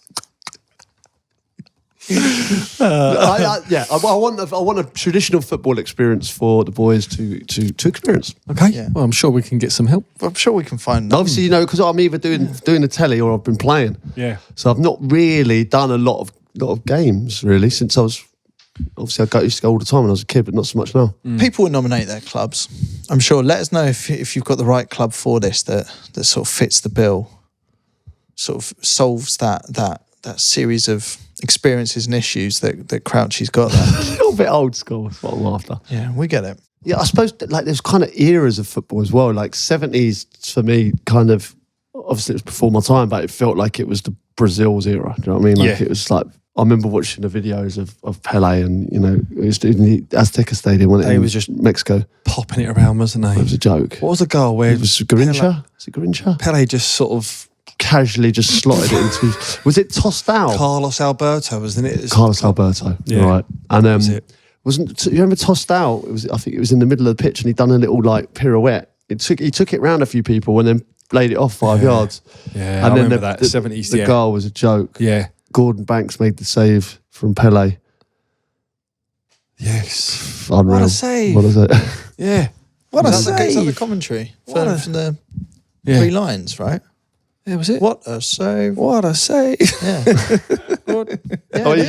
I want a traditional football experience for the boys to experience. Okay. Yeah. Well, I'm sure we can get some help. I'm sure we can find. Obviously, because I'm either doing the telly or I've been playing. Yeah. So I've not really done a lot of games really since I was. Obviously, I used to go all the time when I was a kid, but not so much now. People will nominate their clubs. I'm sure. Let us know if you've got the right club for this that sort of fits the bill, sort of solves that series of experiences and issues that Crouchy's got there. A little bit old school. That's what I'm after. Yeah, we get it. Yeah, I suppose there's kind of eras of football as well. Like 70s for me, kind of. Obviously, it was before my time, but it felt like it was the Brazil's era. Do you know what I mean? Like it was like. I remember watching the videos of Pele and, it was in the Azteca Stadium when it was just Mexico. Popping it around, wasn't he? It was a joke. What was the goal where it was Garincha? Is it Garincha? Pele just sort of casually just slotted it into. Was it tossed out? Carlos Alberto, wasn't it? Carlos Alberto. Yeah. Right. And was it? Wasn't you remember tossed out? I think it was in the middle of the pitch and he'd done a little like pirouette. He took it round a few people and then laid it off 5 yards. Yeah. And I then remember that 70s. The goal was a joke. Yeah. Gordon Banks made the save from Pele. Yes. Unreal. What a save. What is it? Yeah. What a save. Is that the commentary from the 3 lines, right? Yeah, was it? What a save. What a save. Yeah. You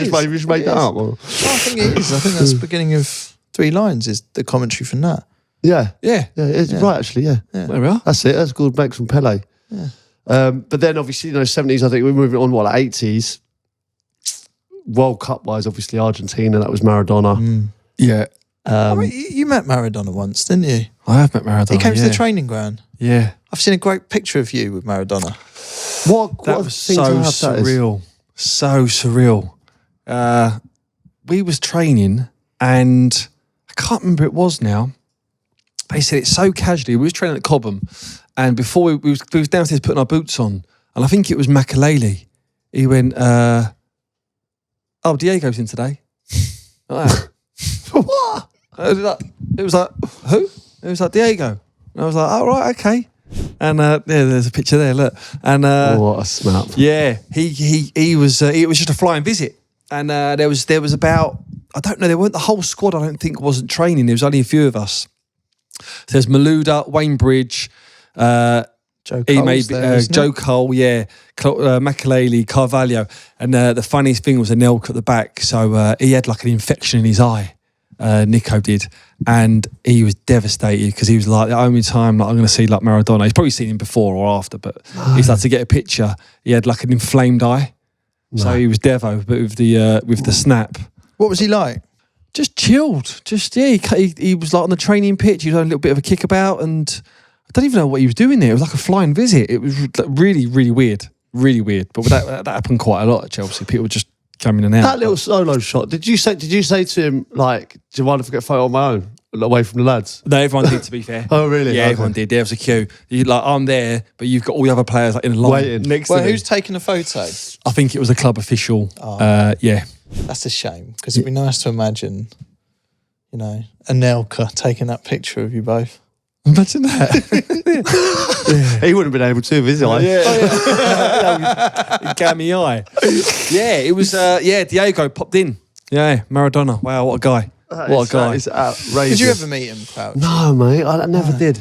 just made that up? Or? I think it is. I think that's the beginning of 3 lines is the commentary from that. Yeah. Yeah. It's right, actually, yeah. There we are. That's it. That's Gordon Banks from Pele. Yeah. But then obviously, 70s, I think we're moving on, 80s. World Cup wise, obviously Argentina, that was Maradona. Yeah. You met Maradona once, didn't you? I have met Maradona. He came to the training ground. Yeah. I've seen a great picture of you with Maradona. That was so surreal. So surreal. We was training and I can't remember who it was now. They said it so casually. We was training at Cobham and before we was downstairs putting our boots on and I think it was Makalele. He went, Diego's in today. Like that. What? It was like, who? It was like, Diego. And I was like, oh, right, okay. And there's a picture there, look. And what a snap. Yeah, he was, it was just a flying visit. And there was about, I don't know, there weren't the whole squad, I don't think, wasn't training. There was only a few of us. So there's Malouda, Wayne Bridge, Joe Cole's Joe Cole, Makalele, Carvalho, and the funniest thing was a Nelk at the back. So he had like an infection in his eye. Nico did, and he was devastated because he was like the only time I'm going to see like Maradona. He's probably seen him before or after, but he's like to get a picture. He had like an inflamed eye, so he was devo, but with the snap. What was he like? Just chilled, he was like on the training pitch. He was having a little bit of a kickabout and. I don't even know what he was doing there. It was like a flying visit. It was really, really weird. Really weird. But that happened quite a lot at Chelsea. People just coming in and out. That little solo shot. Did you say to him, like, do you mind if I get a photo on my own? Away from the lads? No, everyone did, to be fair. Oh, really? Yeah, okay. everyone did. There was a queue. I'm there, but you've got all the other players like in a line waiting next to me. Who's taking a photo? I think it was a club official. Yeah. That's a shame because it'd be nice to imagine, you know, Anelka taking that picture of you both. Imagine that. He wouldn't have been able to, have his eye. Gammy eye. Yeah, it was. Diego popped in. Yeah, Maradona. Wow, what a guy. What a guy. It's outrageous. Did you ever meet him, Crouch? No, mate, I never did.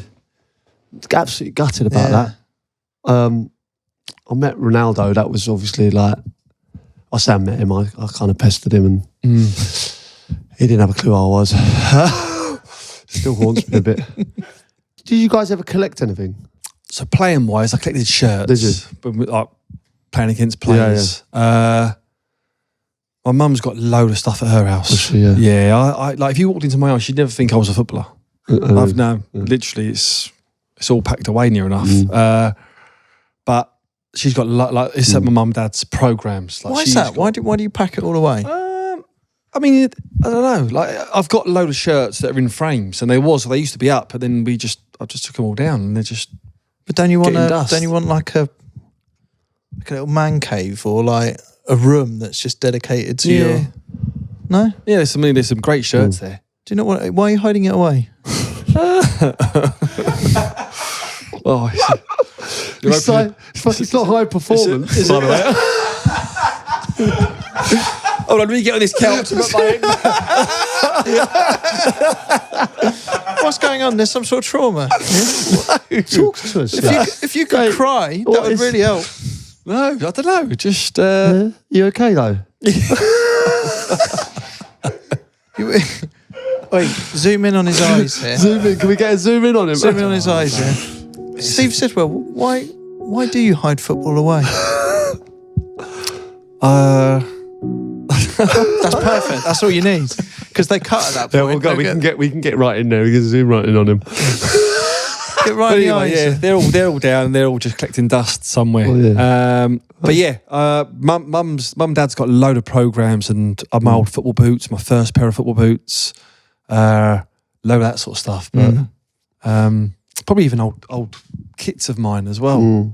Absolutely gutted about that. I met Ronaldo. That was obviously like, I say I met him. I kind of pestered him, and he didn't have a clue who I was. Still haunts me a bit. Did you guys ever collect anything? So playing wise, I collected shirts. Did you? But like playing against players. My mum's got a load of stuff at her house. Does she? Yeah. I like if you walked into my house, you'd never think I was a footballer. Literally, it's all packed away near enough. But she's got like it's at my mum and dad's programs. Like, why is that? Why do you pack it all away? I mean, I don't know. Like I've got a load of shirts that are in frames, and they used to be up, but then I just took them all down, and they're just. But don't you want dust. Don't you want like a little man cave or like a room that's just dedicated to your? No. Yeah, there's some great shirts there. Do you know what? Why are you hiding it away? Oh, It's not high performance. Is it? Hold on, let me get on this couch. What's going on? There's some sort of trauma. Talk to us. If you could cry, that would really help. No, I don't know. Just You okay though? Wait, zoom in on his eyes here. Zoom in. Can we get a zoom in on him? Zoom in on his eyes here. Steve Sidwell, why do you hide football away? That's perfect. That's all you need. Because they cut at that point. Yeah, we can get right in there. We can zoom right in on him. Get right in the eyes. Yeah, they're all down. And they're all just collecting dust somewhere. Oh, yeah. But yeah, mum and dad's got a load of programs, and my old football boots, my first pair of football boots, load of that sort of stuff. But probably even old kits of mine as well.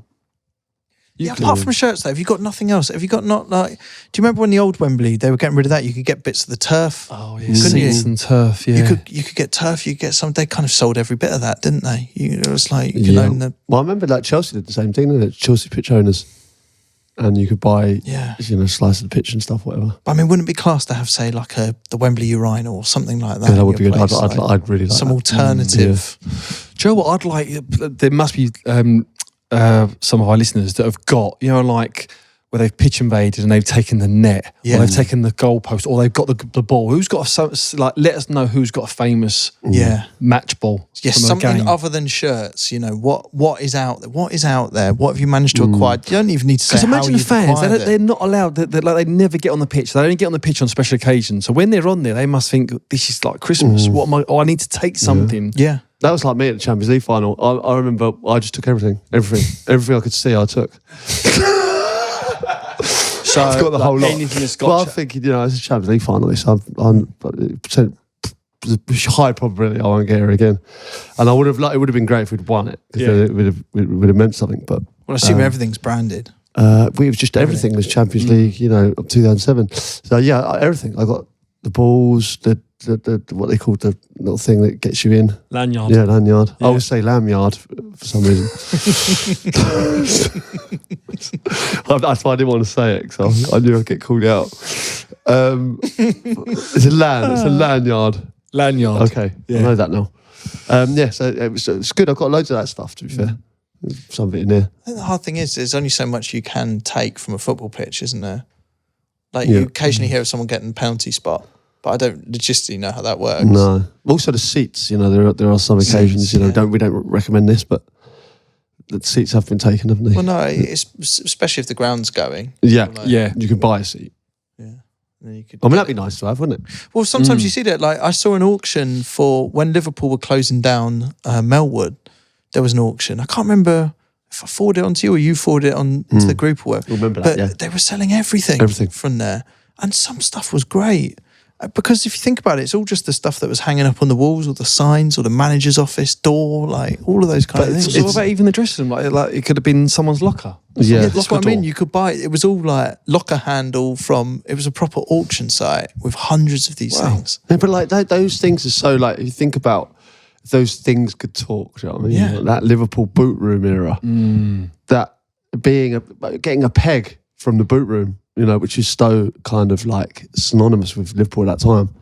Apart from shirts, though, have you got nothing else? Have you got do you remember when the old Wembley, they were getting rid of that? You could get bits of the turf. Oh, yeah. Seats and turf, yeah. You could get turf, you could get some, they kind of sold every bit of that, didn't they? It was like, you could own the... Well, I remember like Chelsea did the same thing, didn't it? Chelsea pitch owners. And you could buy, slice of the pitch and stuff, whatever. But I mean, wouldn't it be class to have, say, like the Wembley urinal or something like that? Yeah, that would be good. I'd really like some that. alternative. Do you know what I'd like? There must be some of our listeners that have got, like where they've pitch invaded and they've taken the net, or they've taken the goalpost, or they've got the ball. Who's got let us know who's got a famous match ball. Yes, something other than shirts. What is out there? What is out there? What have you managed to acquire? You don't even need to say how imagine you've the fans, acquired they're not allowed. They never get on the pitch. They only get on the pitch on special occasions. So when they're on there, they must think this is like Christmas. What am I? Oh, I need to take something. Yeah. That was like me at the Champions League final. I remember I just took everything I could see. I took. So I've got the whole lot. Anything that's got. Well, I'm thinking, it's a Champions League finalist. There's a high probability I won't get here again. And I would have it would have been great if we'd won it, because it would have meant something. But I assume everything's branded. It was just everything was Champions League, up 2007. So everything. I got the balls, the what they called the little thing that gets you in. Lanyard. Yeah, lanyard. Yeah. I always say lanyard for some reason. That's why I didn't want to say it, because I knew I'd get called out. It's a lanyard. Lanyard. Okay, I know that now. So it's good. I've got loads of that stuff, to be fair. There's some of it in there. I think the hard thing is there's only so much you can take from a football pitch, isn't there? Like you occasionally hear of someone getting a penalty spot, but I don't logistically know how that works. No. Also the seats, there are some occasions, we don't recommend this, but the seats have been taken, haven't they? Well, no, it's especially if the ground's going. Yeah, you can buy a seat. Yeah. And you could that'd be nice to have, wouldn't it? Well, sometimes you see that. Like I saw an auction for when Liverpool were closing down Melwood. There was an auction. I can't remember if I forwarded it on to you or you forwarded it on to the group or whatever. Remember that, but they were selling everything from there. And some stuff was great. Because if you think about it, it's all just the stuff that was hanging up on the walls or the signs or the manager's office door, like all of those kind of things. What about even the dressing room? Like it could have been someone's locker. Yeah, That's what I mean. You could buy it. It was all like locker handle it was a proper auction site with hundreds of these things. Yeah, but like those things are so like, if you think about those things could talk, do you know what I mean? Yeah. Like that Liverpool boot room era, that getting a peg from the boot room, you know, which is so kind of like synonymous with Liverpool at that time.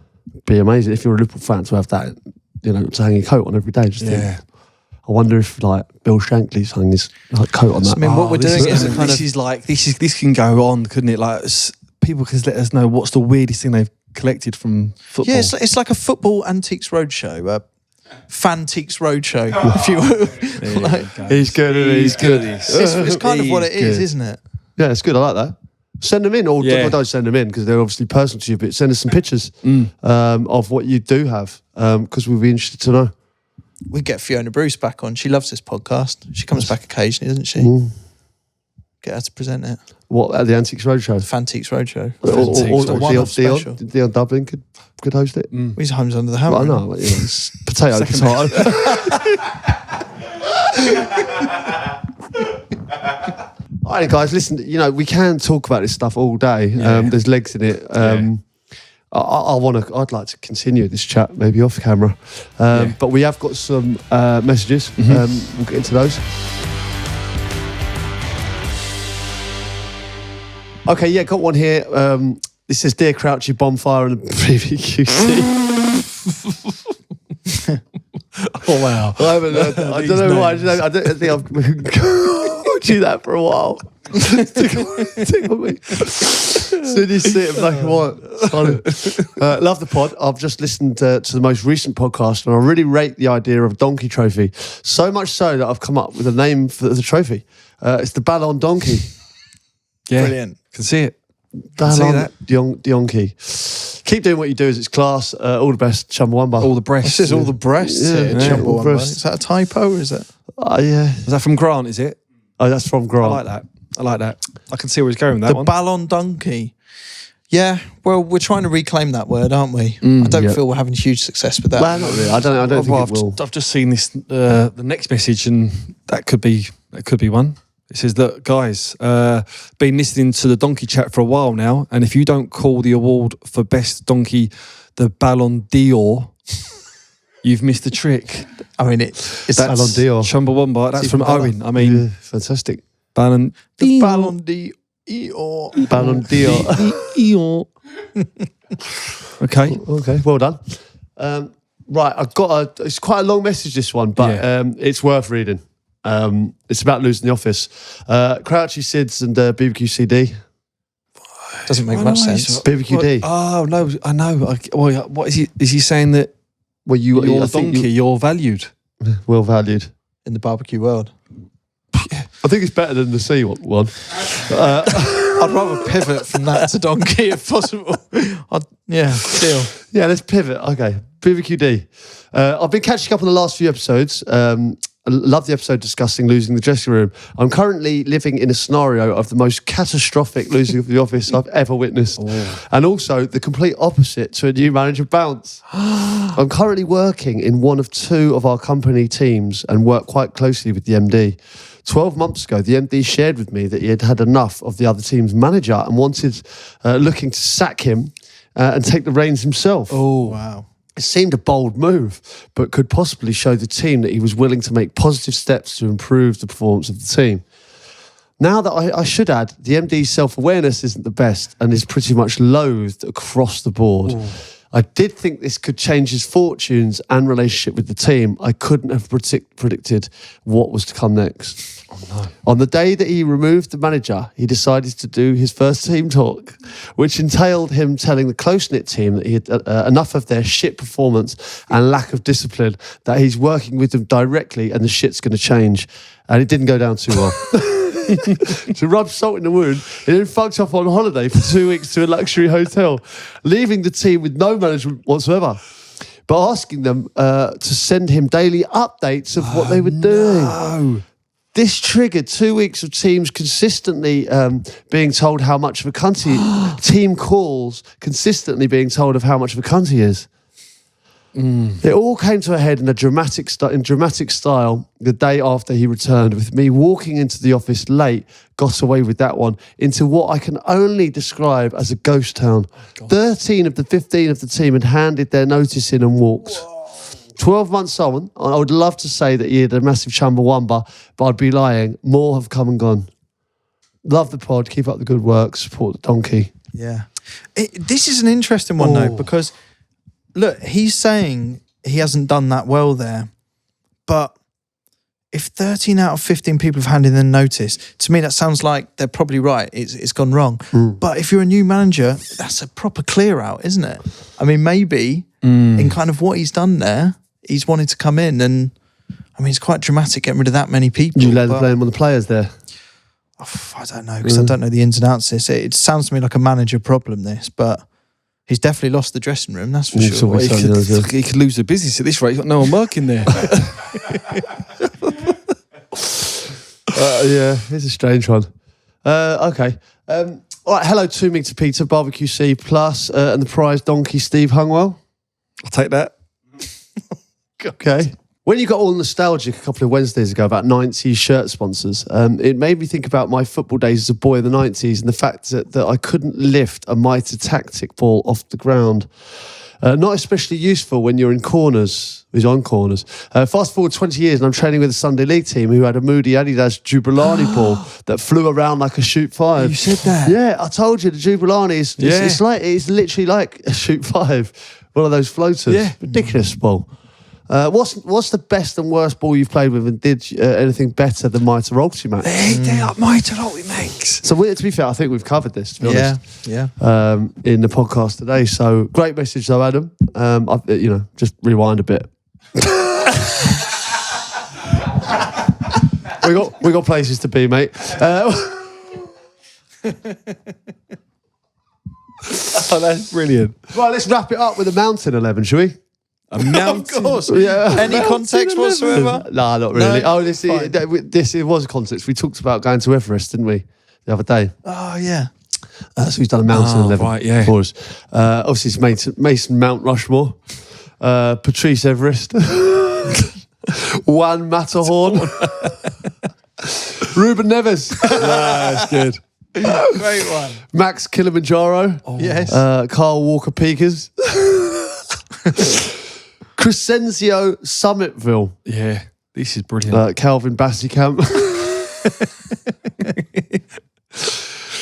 Be amazing if you're a Liverpool fan to have that, you know, to hang your coat on every day. Just think, I wonder if like Bill Shankly's hung his like, coat on that. I mean, what we're doing is a kind of this can go on, couldn't it? Like people can let us know what's the weirdest thing they've collected from football. Yeah, it's like a football antiques roadshow, Fantiques roadshow, if you will. Like, He's good. He's good. it's kind of what it is, isn't it? Yeah, it's good. I like that. Send them in, or don't send them in because they're obviously personal to you. But send us some pictures of what you do have, because we'd be interested to know. We get Fiona Bruce back on. She loves this podcast. She comes back occasionally, doesn't she? Get her to present it. What at the Antiques Roadshow? Fantiques Roadshow. Or special. Dion Dublin could host it. He's homes under the hammer. Well, I know, you know, it's potato. All right, guys, listen. You know, we can talk about this stuff all day. There's legs in it. I'd like to continue this chat, maybe off camera. But we have got some messages. We'll get into those. Okay, yeah, got one here. This says, "Dear Crouchy, bonfire and the BBQC." Oh wow! I don't know why. I don't think I've called you that for a while. Tickle me. So you see it in black and white. Love the pod. I've just listened to the most recent podcast, and I really rate the idea of a donkey trophy. So much so that I've come up with a name for the trophy. It's the Ballon Donkey. Yeah, brilliant. Can see it. Ballon Donkey. Keep doing what you do, as it's class. All the best, Chumbawamba. All the breasts. This is all the breasts. All the breasts. Is that a typo or is it? Yeah. Is that from Grant? Is it? Oh, that's from Grant. I like that. I can see where he's going with that one. The Ballon Donkey. Yeah, well, we're trying to reclaim that word, aren't we? I don't feel we're having huge success with that. Well, not really. I don't think it will. I've just seen this the next message, and that could be one. It says that, guys, been listening to the donkey chat for a while now, and if you don't call the award for best donkey the Ballon d'Or, you've missed the trick. I mean, it's Ballon d'Or. Chumbawamba. That's from Owen. I mean, fantastic. Ballon the Ballon d'Or. Ballon d'Or. Okay, well done. Right, I've got it's quite a long message, this one, but it's worth reading. It's about losing the office. Crouchy Sids and BBQCD. Doesn't make much sense. BBQD. Oh no, I know. What is he? Is he saying that? Well, you're a donkey. You're valued. Well valued in the barbecue world. I think it's better than the C one. I'd rather pivot from that to donkey if possible. Deal. Yeah, let's pivot. Okay, BBQD. I've been catching up on the last few episodes. I love the episode discussing losing the dressing room. I'm currently living in a scenario of the most catastrophic losing of the office I've ever witnessed. And also the complete opposite to a new manager bounce. I'm currently working in one of two of our company teams and work quite closely with the MD. 12 months ago, the MD shared with me that he had had enough of the other team's manager and wanted, looking to sack him and take the reins himself. Oh, wow. It seemed a bold move, but could possibly show the team that he was willing to make positive steps to improve the performance of the team. Now that I should add, the MD's self-awareness isn't the best and is pretty much loathed across the board. Ooh. I did think this could change his fortunes and relationship with the team. I couldn't have predicted what was to come next. Oh, no. On the day that he removed the manager, he decided to do his first team talk, which entailed him telling the close-knit team that he had enough of their shit performance and lack of discipline, that he's working with them directly and the shit's going to change. And it didn't go down too well. To rub salt in the wound, he then fucked off on holiday for 2 weeks to a luxury hotel, leaving the team with no management whatsoever, but asking them to send him daily updates of what they were doing. This triggered 2 weeks of teams consistently being told how much of a cunt he team calls consistently being told of how much of a cunt he is. It all came to a head in dramatic style the day after he returned, with me walking into the office late, got away with that one, into what I can only describe as a ghost town. 13 of the 15 of the team had handed their notice in and walked. 12 months on, I would love to say that he had a massive Chumbawamba, but I'd be lying. More have come and gone. Love the pod. Keep up the good work. Support the donkey. Yeah. This is an interesting one, though, because, look, he's saying he hasn't done that well there. But if 13 out of 15 people have handed in notice, to me, that sounds like they're probably right. It's gone wrong. But if you're a new manager, that's a proper clear out, isn't it? I mean, maybe in kind of what he's done there, he's wanted to come in and, I mean, it's quite dramatic getting rid of that many people. You let the blame on the players there? I don't know, because I don't know the ins and outs of this. It sounds to me like a manager problem, this, but he's definitely lost the dressing room, that's for sure. Well, he could lose the business at this rate. He's got no one working there. Yeah, it's a strange one. Okay. All right, hello to me to Peter, Barbecue C+, and the prize donkey Steve Hungwell. I'll take that. Okay. When you got all nostalgic a couple of Wednesdays ago about 90s shirt sponsors, it made me think about my football days as a boy in the 90s and the fact that I couldn't lift a mitre tactic ball off the ground. Not especially useful when you're in corners. He's on corners. Fast forward 20 years and I'm training with a Sunday League team who had a Moody Adidas Jubilani ball that flew around like a Shoot 5. You said that? Yeah, I told you the Jubilani is it's literally like a Shoot 5. One of those floaters. Yeah. Ridiculous ball. What's the best and worst ball you've played with, and did anything better than Mitre Ultimax? They're like Mitre Ultimax. So to be fair, I think we've covered this, to be honest. Yeah. In the podcast today. So great message though, Adam. Just rewind a bit. we got places to be, mate. Oh, that's brilliant. Right, let's wrap it up with a mountain 11, shall we? A mountain. Of course. Yeah. Any context whatsoever? Nah, not really. No? This it was a context. We talked about going to Everest, didn't we, the other day? Oh, yeah. So he's done a mountain 11 right, yeah. for us. Obviously, it's Mason Mount Rushmore, Patrice Everest, Juan Matterhorn, Ruben Neves. That's good. Great one. Max Kilimanjaro. Yes. Carl Walker Peakers. Crescencio Summitville. Yeah, this is brilliant. Calvin Bassicamp.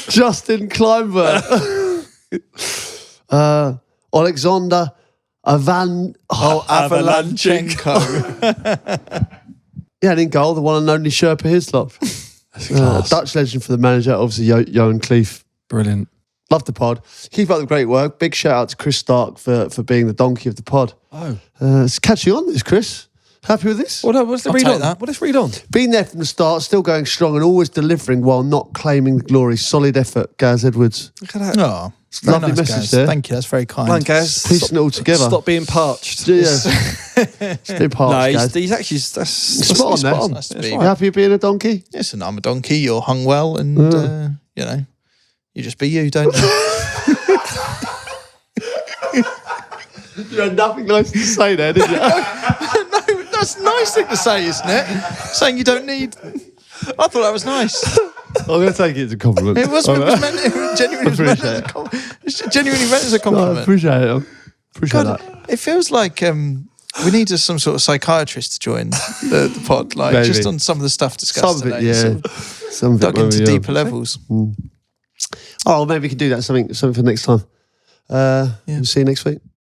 Justin Kleinberg. Alexander Avalanchenko. Yeah, and in goal, the one and only Sherpa Hislop. Dutch legend for the manager, obviously Johan Cleef. Brilliant. Love the pod. Keep up the great work. Big shout out to Chris Stark for being the donkey of the pod. It's catching on, this Chris. Happy with this? Well, no, what's the I'll read take on? that. What is read on? Been there from the start, still going strong and always delivering while not claiming the glory. Solid effort, Gaz Edwards. Look at that. Oh, very Lovely nice, message guys. there. Thank you. That's very kind. Come on, Gaz. Piecing it all together. Stop being parched. Yeah. Stay parched, Gaz. he's actually that's Spot on there. spot on. Nice to That's be. You right. happy being a donkey? Listen, I'm a donkey. You're hung well, and you just be you, don't you? You had nothing nice to say there, did you? No, that's a nice thing to say, isn't it? Saying you don't need. I thought that was nice. I'm going to take it as a compliment. It was genuinely meant as a I compliment. appreciate it. Appreciate God, that. it feels like we need some sort of psychiatrist to join the pod, like Maybe. just on some of the stuff discussed Some of it, today. yeah. Sort of Some of it dug into maybe, yeah. deeper levels. Oh, maybe we can do that. Something for next time. We'll see you next week.